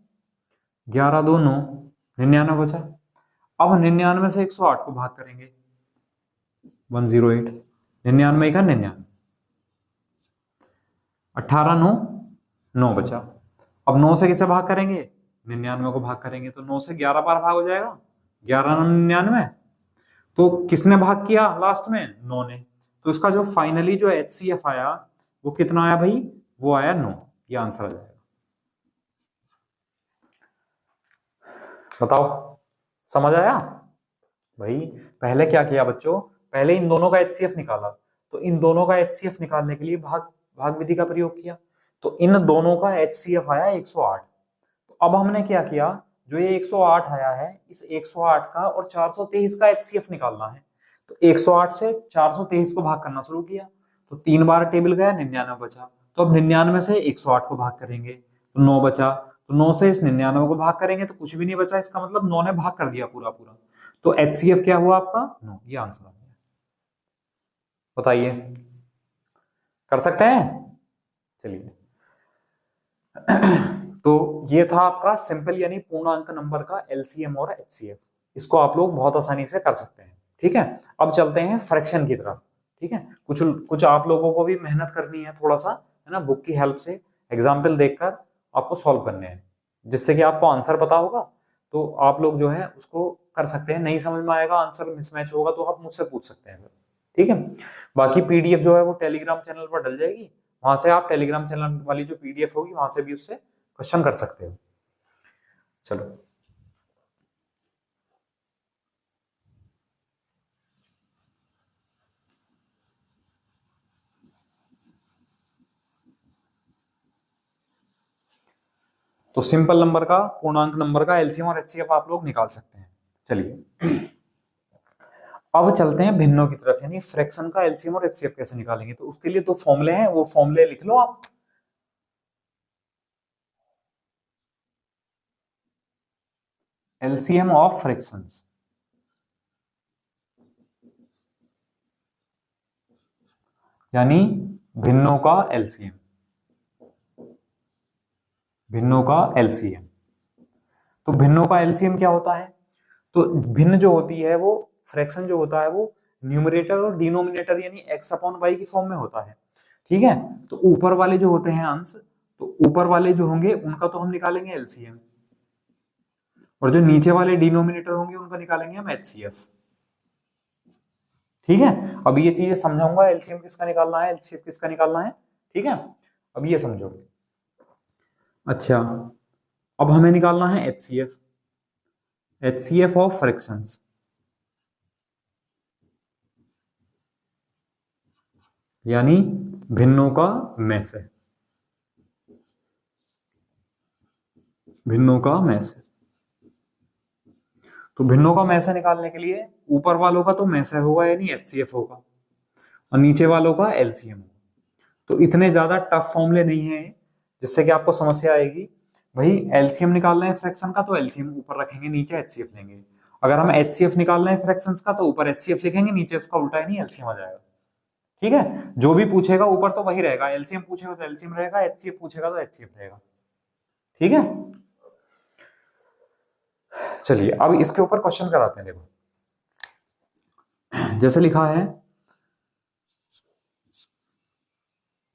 11 2 9, 99 बचा। अब 99 से 108 को भाग करेंगे, 108, 99 का 99, 18 9, 9 बचा। अब 9 से किसे भाग करेंगे, 99 को भाग करेंगे, तो 9 से 11 बार भाग हो जाएगा, 11 99। तो किसने भाग किया लास्ट में, 9 ने। तो इसका जो फाइनली जो एचसीएफ आया वो कितना आया भाई, वो आया 9, ये आंसर आ जाएगा। बताओ, समझ आया भाई। पहले क्या किया बच्चों, पहले इन दोनों का एचसीएफ निकाला, तो इन दोनों का एचसीएफ निकालने के लिए भाग भाग विधि का प्रयोग किया, तो इन दोनों का एचसीएफ आया 108। तो अब हमने क्या किया, जो ये 108 आया है, इस 108 का और 423 का एचसीएफ निकालना है। तो 108 से 423 को भाग करना शुरू किया, तो 3 बार टेबल गया, 99 बचा। तो अब 99 से 108 को भाग करेंगे, तो 9 बचा। तो 9 से इस 99 को भाग करेंगे तो कुछ भी नहीं बचा, इसका मतलब 9 ने भाग कर दिया पूरा पूरा। तो एचसीएफ क्या हुआ आपका, 9, ये आंसर आ गया। बताइए, कर सकते हैं, चलिए। तो ये था आपका सिंपल यानी पूर्णांक नंबर का एलसीएम और एचसीएफ, इसको आप लोग बहुत आसानी से कर सकते हैं। ठीक है, अब चलते हैं फ्रैक्शन की तरफ। ठीक है, कुछ कुछ आप लोगों को भी मेहनत करनी है थोड़ा सा, है ना, बुक की हेल्प से एग्जाम्पल देखकर आपको सॉल्व करने हैं, जिससे कि आपको आंसर पता होगा, तो आप लोग जो है उसको कर सकते हैं। नहीं समझ में आएगा, आंसर मिसमैच होगा, तो आप मुझसे पूछ सकते हैं। ठीक है, बाकी पीडीएफ जो है वो टेलीग्राम चैनल पर डल जाएगी, वहां से आप टेलीग्राम चैनल वाली जो पीडीएफ होगी वहां से भी उससे क्वेश्चन कर सकते हो। चलो, तो सिंपल नंबर का, पूर्णांक नंबर का एलसीएम और एचसीएफ आप लोग निकाल सकते हैं। चलिए, अब चलते हैं भिन्नों की तरफ, यानी फ्रैक्शन का एलसीएम और एचसीएफ कैसे निकालेंगे। तो उसके लिए दो फॉर्मूले हैं, वो फॉर्मूले लिख लो आप। एलसीएम ऑफ फ्रैक्शंस, यानी भिन्नों का एलसीएम, भिन्नों का एलसीएम। तो भिन्नों का एलसीएम क्या होता है, तो भिन्न जो होती है वो, फ्रैक्शन जो होता है वो न्यूमरेटर और डिनोमिनेटर यानी x अपॉन वाई की फॉर्म में होता है। ठीक है, तो ऊपर वाले जो होते हैं अंश, तो ऊपर वाले जो होंगे उनका तो हम निकालेंगे एलसीएम, और जो नीचे वाले डिनोमिनेटर होंगे उनका निकालेंगे हम एचसीएफ। ठीक है, अब ये चीजें समझाऊंगा, एलसीएम किसका निकालना है, एलसीएफ किसका निकालना है। ठीक है, अब ये समझो। अच्छा, अब हमें निकालना है एचसीएफ, एचसीएफ ऑफ फ्रैक्शंस, यानी भिन्नों का मैस है, भिन्नों का मैस है। तो भिन्नों का मैसे निकालने के लिए ऊपर वालों का तो मैसे होगा यानी एचसीएफ होगा, और नीचे वालों का एलसीएम हो। तो इतने ज्यादा टफ फॉर्मूले नहीं है जिससे कि आपको समस्या आएगी। भाई एलसीएम निकालना है फ्रैक्शन का तो एलसीएम ऊपर रखेंगे, नीचे एचसीएफ लेंगे। अगर हम एचसीएफ निकालना है फ्रैक्शंस का तो ऊपर एचसीएफ लिखेंगे, नीचे उसका उल्टा ही नहीं एलसीएम आ जाएगा। ठीक है, जो भी पूछेगा ऊपर तो वही रहेगा, एलसीएम पूछेगा तो एलसीएम रहेगा, एचसीएफ पूछेगा तो एचसीएफ रहेगा। ठीक है, चलिए अब इसके ऊपर क्वेश्चन कराते हैं। देखो जैसे लिखा है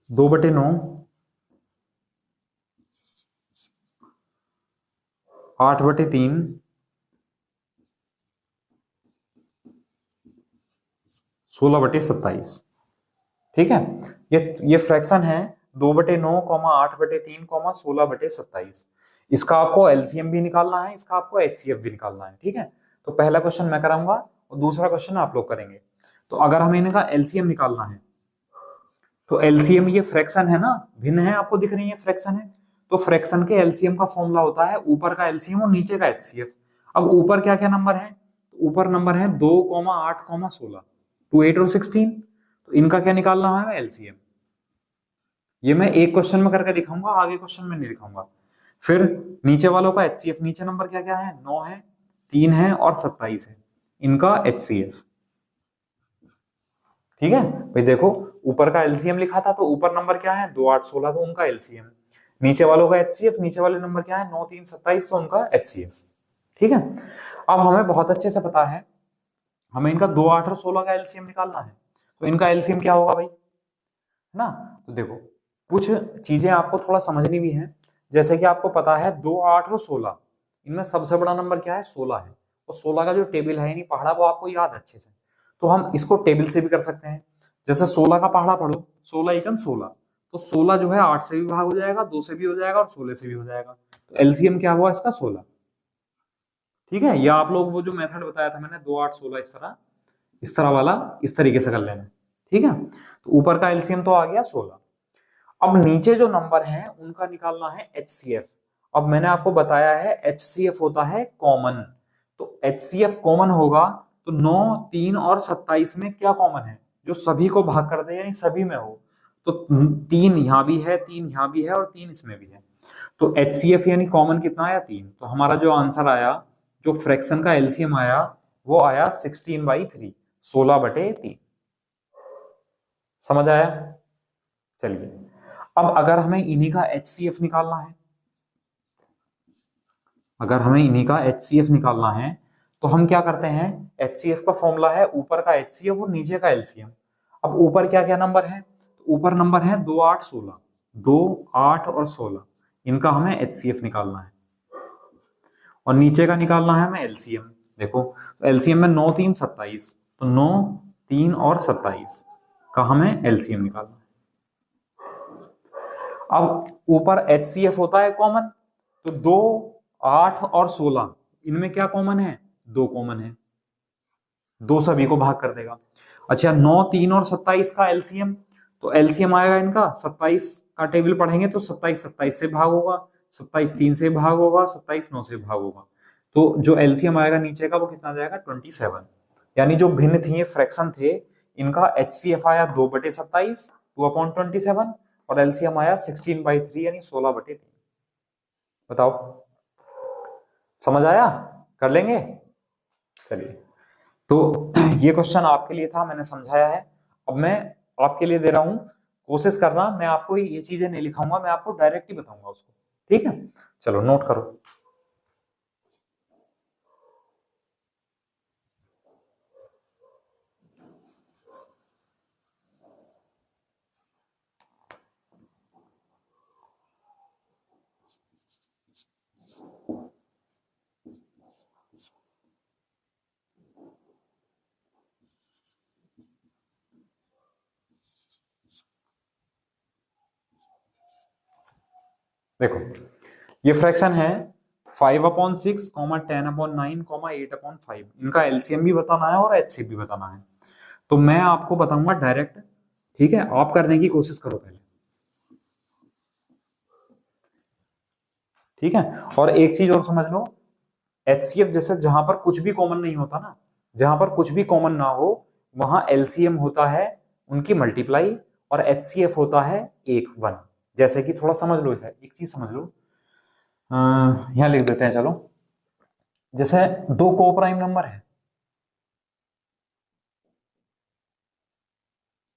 2/9 8/3 16/27। ठीक है, ये फ्रैक्शन है 2/9, 8/3, 16/27। इसका आपको एलसीएम भी निकालना है, इसका आपको एचसीएफ भी निकालना है। ठीक है, तो पहला क्वेश्चन मैं कराऊंगा और दूसरा क्वेश्चन आप लोग करेंगे। तो अगर हमें इनका एलसीएम निकालना है तो एलसीएम, ये फ्रैक्शन है ना, भिन्न है, आपको दिख रही है फ्रैक्शन है, तो फ्रैक्शन के एलसीएम का फॉर्मूला होता है ऊपर का एलसीएम और नीचे का एचसीएफ। अब ऊपर क्या क्या नंबर है, ऊपर नंबर है 2, 8, 16, 2, 8 और 16। तो इनका क्या निकालना है एलसीएम। ये मैं एक क्वेश्चन में करके दिखाऊंगा, आगे क्वेश्चन में नहीं दिखाऊंगा। फिर नीचे वालों का एचसीएफ, नीचे नंबर क्या क्या है, 9 है, 3 है और 27 है, इनका एचसीएफ। ठीक है भाई, देखो ऊपर का एलसीएम लिखा था तो ऊपर नंबर क्या है 2, 8, 16, तो उनका एलसीएम। नीचे वालों का एचसीएफ, नीचे वाले नंबर क्या है 9, 3, 27, तो उनका एचसीएफ। ठीक है, अब हमें बहुत अच्छे से पता है हमें इनका 2, 8 और 16 का एलसीएम निकालना है। तो इनका एलसीएम क्या होगा भाई, है ना। तो देखो कुछ चीजें आपको थोड़ा समझनी भी है। जैसे कि आपको पता है 2, 8 और 16, इनमें सबसे बड़ा नंबर क्या है 16 है, और 16 का जो टेबल है यानी पहाड़ा वो आपको याद है अच्छे से। तो हम इसको टेबल से भी कर सकते हैं। जैसे 16 का पहाड़ा पढ़ो, 16 एकम 16, तो 16 जो है 8 से भी भाग हो जाएगा, 2 से भी हो जाएगा और 16 से भी हो जाएगा। तो एलसीएम क्या हुआ इसका 16। ठीक है, या आप लोग वो जो मेथड बताया था मैंने 2, 8, 16 इस तरह वाला इस तरीके से कर लेना। ठीक है, तो ऊपर का एलसीएम तो आ गया 16। अब नीचे जो नंबर हैं उनका निकालना है एचसीएफ। अब मैंने आपको बताया है एचसीएफ होता है कॉमन, तो एचसीएफ कॉमन होगा तो 9, 3 और 27 में क्या कॉमन है, जो सभी को भाग कर दे यानी सभी में हो। तो 3 यहां भी है, 3 यहां भी है और 3 इसमें भी है। तो एचसीएफ यानी कॉमन कितना आया 3। तो हमारा जो आंसर आया, जो फ्रैक्शन का एलसीएम आया वो आया 16/3, 16/3। समझ आया। चलिए अब अगर हमें इन्हीं का एचसीएफ निकालना है, अगर हमें इन्हीं का एचसीएफ निकालना है तो हम क्या करते हैं, एचसीएफ का फॉर्मूला है ऊपर का एचसीएफ और नीचे का एलसीएम। अब ऊपर क्या क्या नंबर है, ऊपर नंबर है 2, 8, 16, 2, 8 और 16, इनका हमें एचसीएफ निकालना है। और नीचे का निकालना है हमें एलसीएम। देखो एलसीएम में 9, 3, 27, तो 9, 3 और 27 का हमें एलसीएम निकालना है। अब ऊपर एचसीएफ होता है कॉमन, तो 2, 8 और 16 इनमें क्या कॉमन है, 2 कॉमन है, 2 सभी को भाग कर देगा। अच्छा 9, 3 और 27 का एलसीएम, तो एलसीएम आएगा इनका 27 का टेबल पढ़ेंगे तो 27 27 से भाग होगा, 27 3 से भाग होगा, 27 9 से भाग होगा। तो जो एलसीएम आएगा नीचे का वो कितना जाएगा 27। यानी जो भिन्न थी फ्रैक्शन थे इनका एचसीएफ आया 2/27, 2/27, और एलसीएम आया 16/3 यानी 16/3। बताओ समझ आया, कर लेंगे। चलिए तो ये क्वेश्चन आपके लिए था, मैंने समझाया है। अब मैं आपके लिए दे रहा हूं, कोशिश करना मैं आपको ये चीजें नहीं लिखाऊंगा, मैं आपको डायरेक्ट ही बताऊंगा उसको। ठीक है, चलो नोट करो। देखो ये फ्रैक्शन है 5/6, 10/9, 8/5। इनका एलसीएम भी बताना है और एचसीएफ भी बताना है। तो मैं आपको बताऊंगा डायरेक्ट। ठीक है, आप करने की कोशिश करो पहले। ठीक है, और एक चीज और समझ लो, एचसीएफ जैसे जहां पर कुछ भी कॉमन नहीं होता ना, जहां पर कुछ भी कॉमन ना हो वहां एलसीएम होता है उनकी मल्टीप्लाई, और HCF होता है 1 1। जैसे कि थोड़ा समझ लो, इसे एक चीज समझ लो, यहां लिख देते हैं चलो। जैसे दो को प्राइम नंबर है,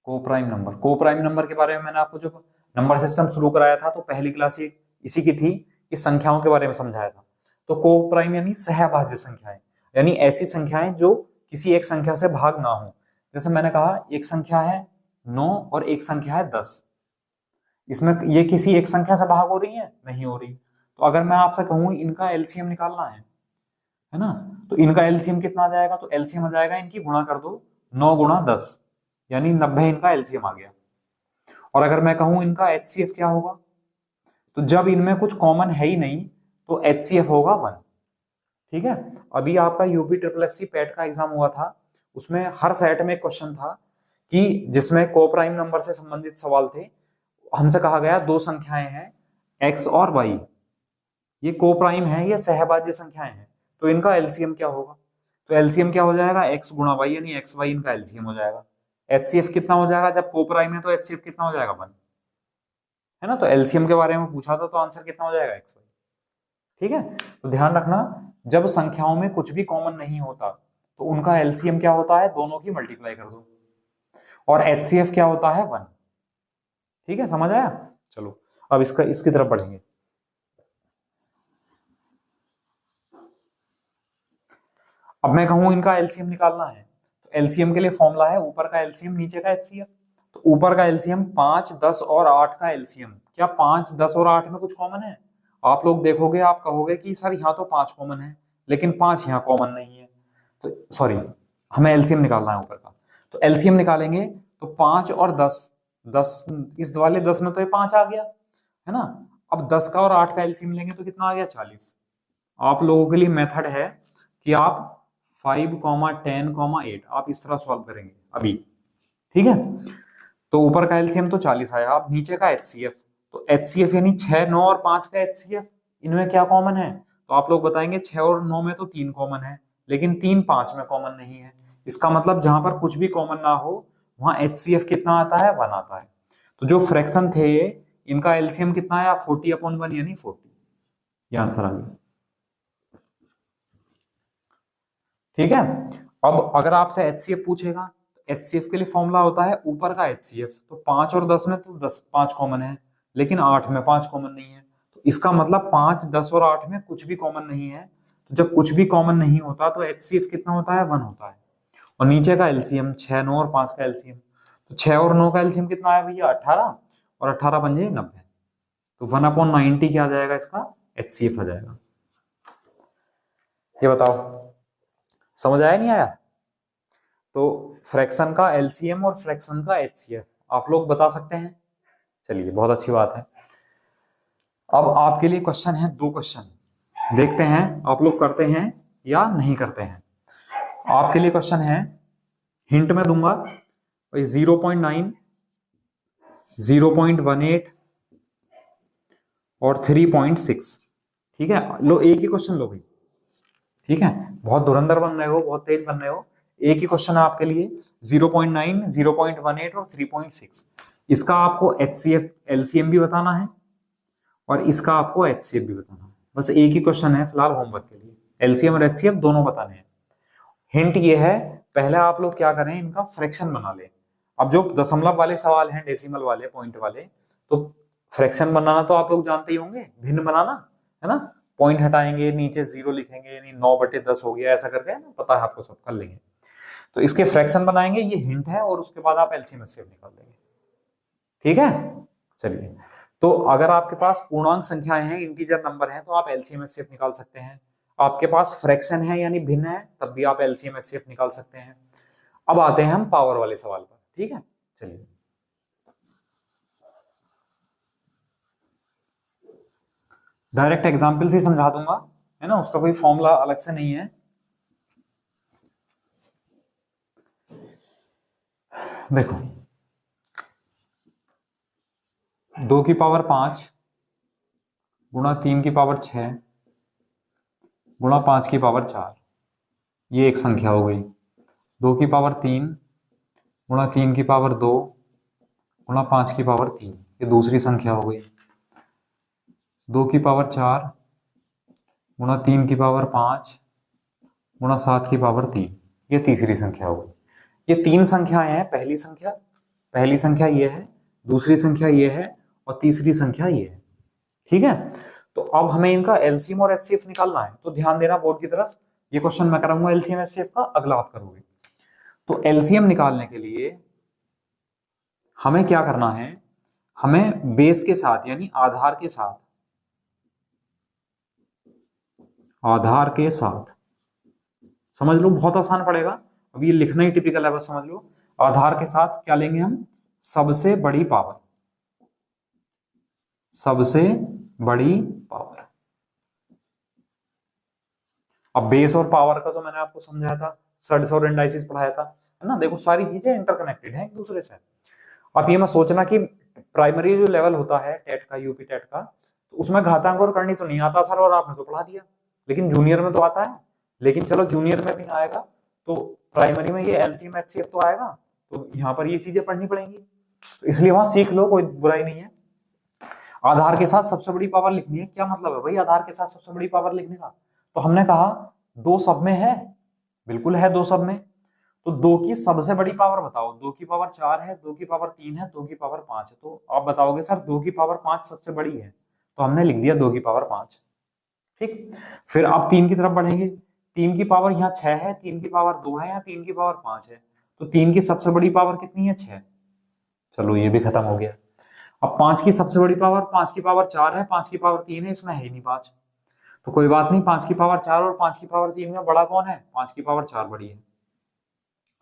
को प्राइम नंबर के बारे में मैंने आपको जो नंबर सिस्टम शुरू कराया था तो पहली क्लास ये इसी की थी कि संख्याओं के बारे में समझाया था। तो को प्राइम यानी सहभाज्य संख्याएं, यानी ऐसी संख्याएं जो किसी एक संख्या से भाग ना हो। जैसे मैंने कहा एक संख्या है 9 और एक संख्या है 10, इसमें ये किसी एक संख्या से भाग हो रही है? नहीं हो रही। तो अगर मैं आपसे कहूं इनका एलसीएम निकालना है ना, तो इनका एलसीएम कितना आ जाएगा? तो एलसीएम आ जाएगा, इनकी गुणा कर दो, 9 गुणा 10 यानी 90 इनका एलसीएम आ गया। और अगर मैं कहूं इनका एचसीएफ क्या होगा, तो जब इनमें कुछ कॉमन है ही नहीं तो एचसीएफ होगा 1। ठीक है, अभी आपका यूपी ट्रिपल एससी पैट का एग्जाम हुआ था, उसमें हर सेट में एक क्वेश्चन था कि जिसमें को प्राइम नंबर से संबंधित सवाल थे। हमसे कहा गया दो संख्याएं हैं एक्स और वाई, ये को प्राइम है, ये सहभाज्य संख्याएं हैं, तो इनका एलसीएम क्या होगा? तो एलसीएम क्या हो जाएगा? एक्स गुणा वाई यानी एक्स वाई इनका एलसीएम हो जाएगा। एचसीएफ कितना हो जाएगा? जब को प्राइम है तो एचसीएफ कितना हो जाएगा? 1 है ना। तो एलसीएम के बारे में पूछा था तो आंसर कितना हो जाएगा? X Y. ठीक है, तो ध्यान रखना जब संख्याओं में कुछ भी कॉमन नहीं होता तो उनका एलसीएम क्या होता है? दोनों की मल्टीप्लाई कर दो। और एचसीएफ क्या होता है? 1। ठीक है, समझ आया? चलो अब इसकी तरफ बढ़ेंगे। अब मैं कहूं इनका एलसीएम निकालना है, तो एलसीएम के लिए फॉर्मूला है ऊपर का एलसीएम नीचे का एचसीएफ। तो ऊपर का एलसीएम 5 10 और 8 का एलसीएम, क्या 5 10 और 8 में कुछ कॉमन है? आप लोग देखोगे, आप कहोगे कि सर यहाँ तो 5 कॉमन है, लेकिन 5 यहाँ कॉमन नहीं है। तो सॉरी, हमें एलसीएम निकालना है ऊपर का। तो एलसीएम निकालेंगे तो 5 और 10, 10 इस वाले 10 में तो ये 5 आ गया है ना। अब 10 का और 8 का एलसीएम लेंगे तो कितना आ गया? 40। आप लोगों के लिए मेथड है कि आप 5, 10, 8 आप इस तरह सॉल्व करेंगे अभी। ठीक है, तो ऊपर का एलसीएम तो 40 आया। अब नीचे का एचसीएफ, तो एचसीएफ यानी 6 9 और 5 का एचसीएफ, इनमें क्या कॉमन है? तो आप लोग बताएंगे 6 और 9 में तो 3 कॉमन है, लेकिन 3 5 में कॉमन नहीं है। इसका मतलब जहां पर कुछ भी कॉमन ना हो वहां एचसीएफ कितना आता है? 1 आता है। तो जो फ्रैक्शन थे इनका एलसीएम कितना आया? 40/1 यानी 40। ये आंसर आ गया। ठीक है, अब अगर आपसे एचसीएफ पूछेगा तो एचसीएफ के लिए फॉर्मूला होता है ऊपर का एचसीएफ। तो 5 और 10 में तो 5 कॉमन है, लेकिन 8 में 5 कॉमन नहीं है। तो इसका मतलब 5 10 और 8 में कुछ भी कॉमन नहीं है। तो जब कुछ भी कॉमन नहीं होता तो एचसीएफ कितना होता है? 1 होता है। और नीचे का एलसीएम 6 9 और 5 का एलसीएम, तो 6 और 9 का एलसीएम कितना आया भैया? 18, और 18 पंजे 90। तो 1/90 क्या आ जाएगा? इसका एचसीएफ आ जाएगा। ये बताओ समझ आया नहीं आया? तो फ्रैक्शन का एलसीएम और फ्रैक्शन का एचसीएफ आप लोग बता सकते हैं। चलिए बहुत अच्छी बात है। अब आपके लिए क्वेश्चन है, 2 क्वेश्चन, देखते हैं आप लोग करते हैं या नहीं करते हैं। आपके लिए क्वेश्चन है, हिंट में दूंगा 0.9 0.18 और 3.6। ठीक है, लो एक ही क्वेश्चन लो भाई। ठीक है, बहुत धुरंधर बन रहे हो, बहुत तेज बन रहे हो। एक ही क्वेश्चन है आपके लिए, 0.9 0.18 और 3.6। इसका आपको एचसीएफ एलसीएम भी बताना है और इसका आपको एचसीएफ भी बताना है। बस एक ही क्वेश्चन है फिलहाल होमवर्क के लिए, एलसीएम और एचसीएफ दोनों बताने हैं। हिंट ये है, पहले आप लोग क्या करें, इनका फ्रैक्शन बना लें। अब जो दशमलव वाले सवाल हैं, डेसिमल वाले, पॉइंट वाले, तो फ्रैक्शन बनाना तो आप लोग जानते ही होंगे, भिन्न बनाना है ना। पॉइंट हटाएंगे, नीचे 0 लिखेंगे, यानी 9/10 हो गया, ऐसा करके ना, पता है आपको, सब कर लेंगे। तो इसके फ्रैक्शन बनाएंगे, ये हिंट है, और उसके बाद आप एलसीएम एचसीएफ निकाल देंगे। ठीक है, चलिए। तो अगर आपके पास पूर्णांक संख्याएं हैं, इंटीजर नंबर हैं, तो आप एलसीएम एचसीएफ निकाल सकते हैं। आपके पास फ्रैक्शन है यानी भिन्न है, तब भी आप एलसीएम एचसीएफ निकाल सकते हैं। अब आते हैं हम पावर वाले सवाल पर। ठीक है, चलिए डायरेक्ट एग्जाम्पल से समझा दूंगा, है ना, उसका कोई फॉर्मूला अलग से नहीं है। देखो, 2 की पावर 5 गुणा 3 की पावर 6 गुणा 5 की पावर 4, ये एक संख्या हो गई। 2 की पावर 3 गुणा 3 की पावर 2 गुणा 5 की पावर 3, ये दूसरी संख्या हो गई। 2 की पावर 4 गुणा 3 की पावर 5 गुणा 7 की पावर 3, ये तीसरी संख्या हो गई। ये तीन संख्याएं हैं, पहली संख्या ये है, दूसरी संख्या ये है और तीसरी संख्या ये है। ठीक है, तो अब हमें इनका एलसीएम और एचसीएफ निकालना है, तो ध्यान देना बोर्ड की तरफ। ये क्वेश्चन मैं कराऊंगा एलसीएम एचसीएफ का, अगला आप करोगे। तो एलसीएम निकालने के लिए हमें क्या करना है, हमें बेस के साथ यानी आधार के साथ समझ लो, बहुत आसान पड़ेगा। अब ये लिखना ही टिपिकल है, बस समझ लो। आधार के साथ क्या लेंगे हम, सबसे बड़ी पावर, सबसे बड़ी पावर। अब बेस और पावर का तो मैंने आपको समझाया था, सड्स और इंडाइसिस पढ़ाया था, है ना। देखो सारी चीजें इंटरकनेक्टेड हैं एक दूसरे से। अब ये मत सोचना कि प्राइमरी जो लेवल होता है टेट का, यूपी टेट का, तो उसमें घातांक और करनी तो नहीं आता सर, और आपने तो पढ़ा दिया, लेकिन जूनियर में तो आता है। लेकिन चलो जूनियर में भी ना आएगा तो प्राइमरी में ये एलसीएम एचसीएफ तो आएगा, तो यहाँ पर ये चीजें पढ़नी पड़ेंगी, तो इसलिए वहां सीख लो, कोई बुराई नहीं है। आधार के साथ सबसे बड़ी पावर लिखनी है, क्या मतलब है भाई आधार के साथ सबसे बड़ी पावर लिखने का, तो हमने कहा दो सब में है, बिल्कुल है दो सब में, तो दो की सबसे बड़ी पावर बताओ। 2 की पावर 4 है, 2 की पावर 3 है, 2 की पावर 5 है, तो आप बताओगे सर 2 की पावर 5 सबसे बड़ी है, तो हमने लिख दिया 2 की पावर 5। ठीक, फिर आप 3 की तरफ बढ़ेंगे। 3 की पावर यहाँ 6 है, 3 की पावर 2 है या 3 की पावर 5 है, तो 3 की सबसे बड़ी पावर कितनी है, 6। चलो ये भी खत्म हो गया। अब 5 की सबसे बड़ी पावर, 5 की पावर 4 है, 5 की पावर 3 है, इसमें है ही नहीं 5, तो कोई बात नहीं, 5 की पावर 4 और 5 की पावर 3 में बड़ा कौन है, 5 की पावर 4 बड़ी है।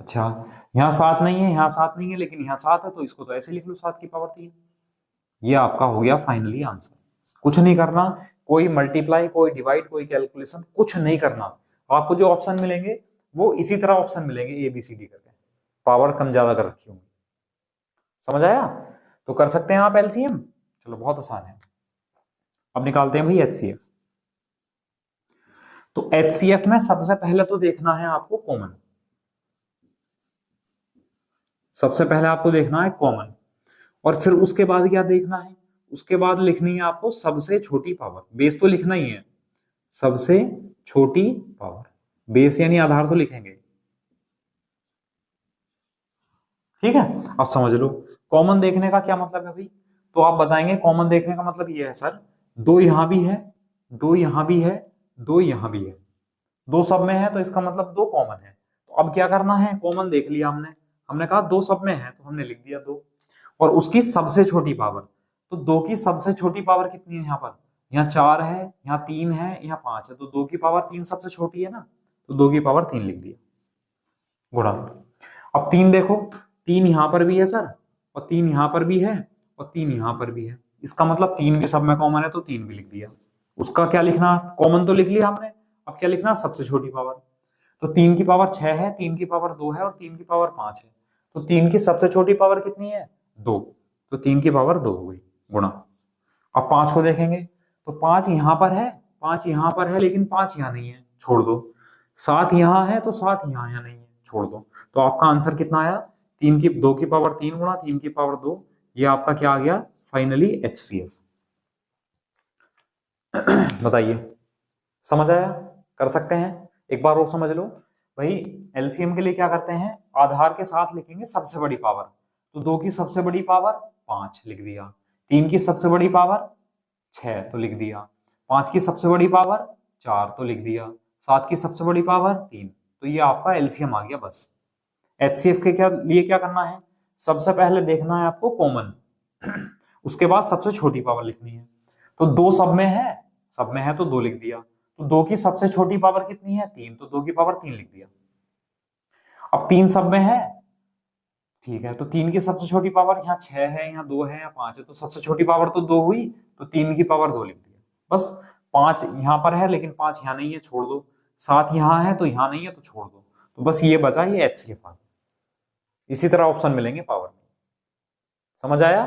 अच्छा, यहाँ 7 नहीं है, यहाँ 7 नहीं है, लेकिन यहाँ 7 है, तो इसको तो ऐसे लिख लो 7 की पावर 3। ये आपका हो गया फाइनली आंसर। कुछ नहीं करना, कोई मल्टीप्लाई, कोई डिवाइड, कोई कैलकुलेशन, कुछ नहीं करना। आपको जो ऑप्शन मिलेंगे वो इसी तरह ऑप्शन मिलेंगे, ए बी सी डी करके, पावर कम ज्यादा कर रखी होंगी। समझ आया, तो कर सकते हैं आप एलसीएम। चलो बहुत आसान है। अब निकालते हैं भाई एचसीएफ। तो एचसीएफ में सबसे पहले तो देखना है आपको कॉमन, सबसे पहले आपको देखना है कॉमन, और फिर उसके बाद क्या देखना है, उसके बाद लिखनी है आपको सबसे छोटी पावर। बेस तो लिखना ही है, सबसे छोटी पावर, बेस यानी आधार तो लिखेंगे। ठीक है, अब समझ लो कॉमन देखने का क्या मतलब है भाई, तो आप बताएंगे कॉमन देखने का मतलब ये है सर, दो यहां भी है, दो यहां भी है, दो यहां भी है, दो सब में है, तो इसका मतलब दो कॉमन है। तो अब क्या करना है, कॉमन देख लिया हमने, हमने कहा दो सब में है, तो हमने लिख दिया दो, और उसकी सबसे छोटी पावर, तो दो की सबसे छोटी पावर कितनी है यहाँ पर, यहाँ 4 है, यहाँ 3 है, यहाँ 5 है, तो 2 की पावर 3 सबसे छोटी है ना, तो 2 की पावर 3 लिख दिया गुणा। अब 3 देखो, 3 यहां पर भी है सर, और 3 यहां पर भी है, और 3 यहां पर भी है, इसका मतलब 3 भी सब में कॉमन है, तो 3 भी लिख दिया। उसका क्या लिखना, कॉमन तो लिख लिया हमने, अब क्या लिखना, सबसे छोटी पावर। तो 3 की पावर 6 है, 3 की पावर 2 है और 3 की पावर 5 है, तो 3 की सबसे छोटी पावर कितनी है, 2, तो 3 की पावर 2 हो गई गुणा। अब 5 को देखेंगे, तो 5 यहां पर है, 5 यहां पर है, लेकिन 5 यहां नहीं है, छोड़ दो। 7 यहां है, तो 7 यहाँ नहीं है, छोड़ दो। तो आपका आंसर कितना आया, 2 की पावर 3 गुणा 3 की पावर 2, ये आपका क्या आ गया फाइनली एचसीएफ। बताइए, समझ आया, कर सकते हैं, एक बार और समझ लो भाई। एलसीएम के लिए क्या करते हैं, आधार के साथ लिखेंगे सबसे बड़ी पावर, तो 2 की सबसे बड़ी पावर 5 लिख दिया, 3 की सबसे बड़ी पावर 6 तो लिख दिया, 5 की सबसे बड़ी पावर 4 तो लिख दिया, 7 की सबसे बड़ी पावर 3, तो ये आपका एलसीएम आ गया बस। एचसीएफ के क्या लिए क्या करना है, सबसे पहले देखना है आपको कॉमन, उसके बाद सबसे छोटी पावर लिखनी है। तो दो सब में है तो 2 लिख दिया, तो 2 की सबसे छोटी पावर कितनी है, 3, तो 2 की पावर 3 लिख दिया। अब 3 सब में है, ठीक है, तो 3 की सबसे छोटी पावर यहाँ 6 है, यहाँ 2 है, यहाँ 5 है, तो सबसे छोटी पावर तो 2 हुई, तो 3 की पावर 2 लिख दिया बस। 5 यहाँ पर है, लेकिन 5 यहाँ नहीं है, छोड़ दो। 7 यहाँ है, तो यहाँ नहीं है, तो छोड़ दो। तो बस ये बचा, ये एचसीएफ आ गया। इसी तरह ऑप्शन मिलेंगे पावर में। समझ आया,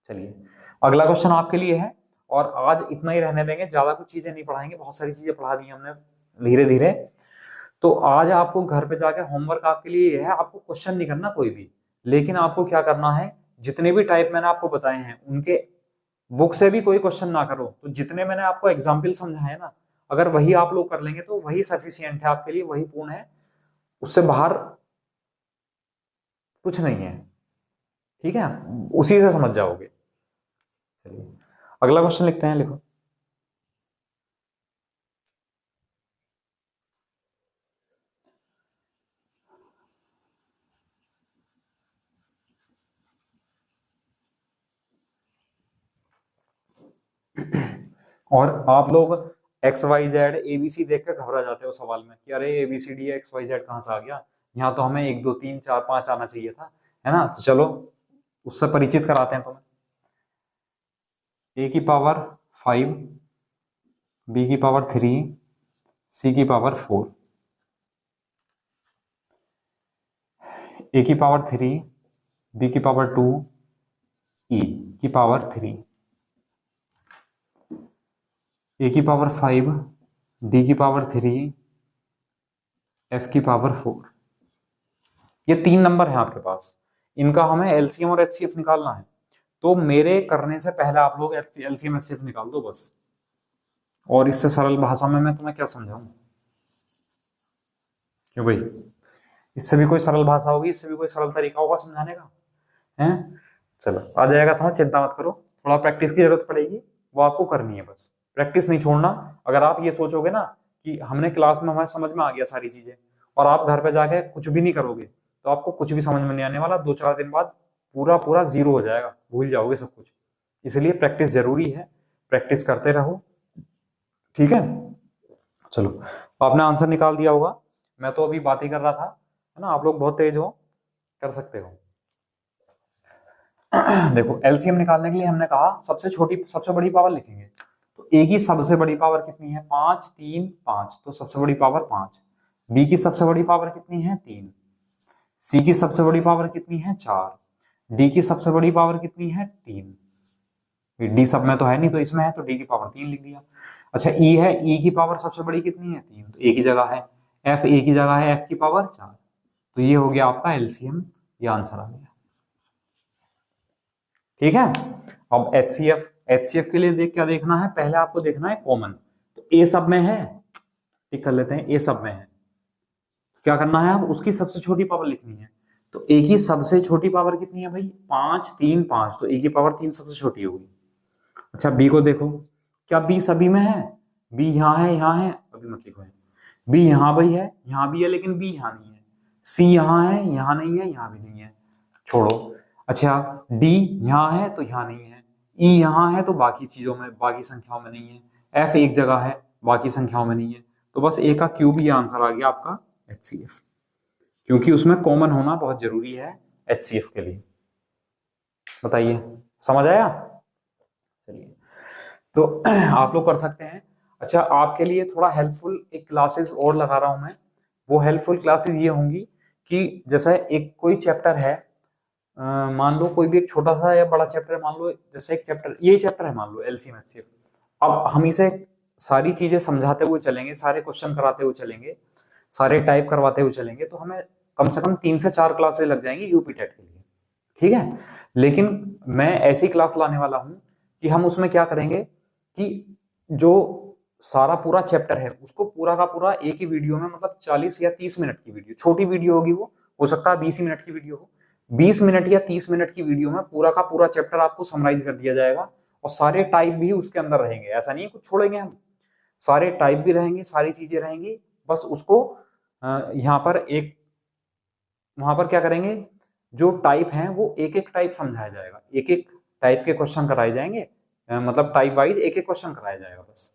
चलिए अगला क्वेश्चन आपके लिए है, और आज इतना ही रहने देंगे, ज्यादा कुछ चीजें नहीं पढ़ाएंगे, बहुत सारी चीजें पढ़ा दी हमने धीरे धीरे। तो आज आपको घर पे जाके होमवर्क आपके लिए ये है, आपको क्वेश्चन नहीं करना कोई भी, लेकिन आपको क्या करना है, जितने भी टाइप मैंने आपको बताए हैं उनके बुक से भी कोई क्वेश्चन ना करो, तो जितने मैंने आपको एग्जाम्पल समझाए ना, अगर वही आप लोग कर लेंगे तो वही सफिशियंट है आपके लिए, वही पूर्ण है, उससे बाहर कुछ नहीं है। ठीक है, उसी से समझ जाओगे। चलिए अगला क्वेश्चन लिखते हैं, लिखो। और आप लोग एक्स वाई जेड एबीसी देख कर घबरा जाते हो सवाल में कि अरे एबीसीडी एक्स वाई जेड कहाँ से आ गया, यहाँ तो हमें 1 2 3 4 5 आना चाहिए था, है ना। तो चलो उससे परिचित कराते हैं तुम्हें। ए की पावर 5, बी की पावर 3, सी की पावर 4। ए की पावर 3, बी की पावर 2, ई की पावर 3, ए की पावर 5, डी की पावर 3, एफ की पावर 4। ये 3 नंबर है आपके पास, इनका हमें एलसीएम और एचसीएफ निकालना है। तो मेरे करने से पहले आप लोग एलसीएम एचसीएफ निकाल दो बस। और इससे सरल भाषा में मैं तुम्हें क्या समझाऊं, क्यों भाई, इससे भी कोई सरल भाषा होगी, इससे भी कोई सरल तरीका होगा समझाने का, है। चलो आ जाएगा समझ, चिंता मत करो, थोड़ा प्रैक्टिस की जरूरत पड़ेगी, वो आपको करनी है बस, प्रैक्टिस नहीं छोड़ना। अगर आप ये सोचोगे ना कि हमने क्लास में हमें समझ में आ गया सारी चीजें, और आप घर पे जाके कुछ भी नहीं करोगे, तो आपको कुछ भी समझ में नहीं आने वाला, 2 4 दिन बाद पूरा पूरा जीरो हो जाएगा, भूल जाओगे सब कुछ। इसलिए प्रैक्टिस जरूरी है, प्रैक्टिस करते रहो। ठीक है, चलो आपने आंसर निकाल दिया होगा, मैं तो अभी बात ही कर रहा था, है ना। आप लोग बहुत तेज हो, कर सकते हो। देखो एलसीएम निकालने के लिए हमने कहा सबसे छोटी सबसे बड़ी पावर लिखेंगे, तो ए की सबसे बड़ी पावर कितनी है, 5 3 5, तो सबसे बड़ी पावर 5। बी की सबसे बड़ी पावर कितनी है, 3। सी की सबसे बड़ी पावर कितनी है, 4। डी की सबसे बड़ी पावर कितनी है, 3। डी सब में तो है नहीं, तो इसमें है, तो डी की पावर 3 लिख दिया। अच्छा ई है, ई की पावर सबसे बड़ी कितनी है, 3, तो ए की जगह है। एफ ए की जगह है, एफ की पावर 4। तो ये हो गया आपका एलसीएम, ये आंसर आ गया। ठीक है, अब एचसीएफ के लिए देख क्या देखना है, पहले आपको देखना है कॉमन, तो ए सब में है, टिक कर लेते हैं, ए सब में है, क्या करना है, अब उसकी सबसे छोटी पावर लिखनी है। तो ए की सबसे छोटी पावर कितनी है भाई, 5 3 5, तो ए की पावर 3 सबसे छोटी होगी। अच्छा बी को देखो, क्या बी सभी में है, बी यहाँ है, यहाँ है, अभी मत लिखो है, बी यहाँ भाई है, यहाँ भी है, लेकिन बी यहाँ नहीं है। सी यहाँ है, यहाँ नहीं है, यहाँ भी नहीं है, छोड़ो। अच्छा डी यहाँ है तो यहाँ नहीं है, ई यहाँ है तो बाकी चीजों में बाकी संख्याओं में नहीं है, एफ एक जगह है बाकी संख्याओं में नहीं है, तो बस ए का क्यूब ही आंसर आ गया आपका एचसीएफ, क्योंकि उसमें कॉमन होना बहुत जरूरी है एचसीएफ के लिए। बताइए समझ आया। चलिए तो आप लोग कर सकते हैं। अच्छा आपके लिए थोड़ा हेल्पफुल एक क्लासेस और लगा रहा हूं मैं, वो हेल्पफुल क्लासेस ये होंगी कि जैसे एक कोई चैप्टर है, मान लो कोई भी एक छोटा सा या बड़ा चैप्टर है, मान लो जैसे एक चैप्टर, ये चैप्टर है मान लो एलसीएम एचसीएफ, अब हम इसे सारी चीजें समझाते हुए चलेंगे, सारे क्वेश्चन कराते हुए चलेंगे, सारे टाइप करवाते हुए चलेंगे, तो हमें कम से कम 3 से 4 क्लासेस लग जाएंगी यूपी टेट के लिए। ठीक है, लेकिन मैं ऐसी क्लास लाने वाला हूं कि हम उसमें क्या करेंगे कि जो सारा पूरा चैप्टर है उसको पूरा का पूरा एक ही वीडियो में, मतलब 40 या 30 मिनट की वीडियो, छोटी वीडियो होगी वो, हो सकता है 20 मिनट की वीडियो हो, 20 मिनट या 30 मिनट की वीडियो में पूरा का पूरा चैप्टर आपको समराइज कर दिया जाएगा, और सारे टाइप भी उसके अंदर रहेंगे, ऐसा नहीं है कुछ छोड़ेंगे हम, सारे टाइप भी रहेंगे, सारी चीजें रहेंगी, बस उसको यहाँ पर एक, वहां पर क्या करेंगे, जो टाइप हैं वो एक एक टाइप समझाया जाएगा, एक एक टाइप के क्वेश्चन कराए जाएंगे, मतलब टाइप वाइज एक एक क्वेश्चन कराया जाएगा बस,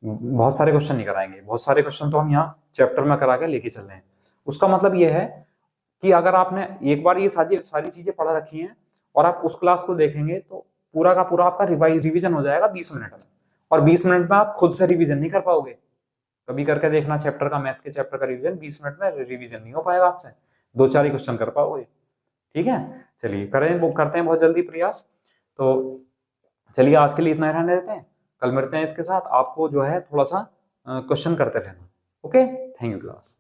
बहुत सारे क्वेश्चन नहीं कराएंगे, बहुत सारे क्वेश्चन तो हम यहाँ चैप्टर में करा के लेके चल रहे हैं। उसका मतलब ये है कि अगर आपने एक बार ये सारी सारी चीजें पढ़ा रखी हैं और आप उस क्लास को देखेंगे तो पूरा का पूरा आपका रिवीजन हो जाएगा 20 मिनट में, और 20 मिनट में आप खुद से रिवीजन नहीं कर पाओगे। कभी करके देखना चैप्टर का, मैथ्स के चैप्टर का रिवीजन 20 मिनट में रिवीजन नहीं हो पाएगा आपसे, 2 4 ही क्वेश्चन कर पाओगे। ठीक है, चलिए करें, वो करते हैं बहुत जल्दी प्रयास। तो चलिए आज के लिए इतना ही रहने देते हैं, कल मिलते हैं इसके साथ, आपको जो है थोड़ा सा क्वेश्चन करते रहना। Okay, thank you class.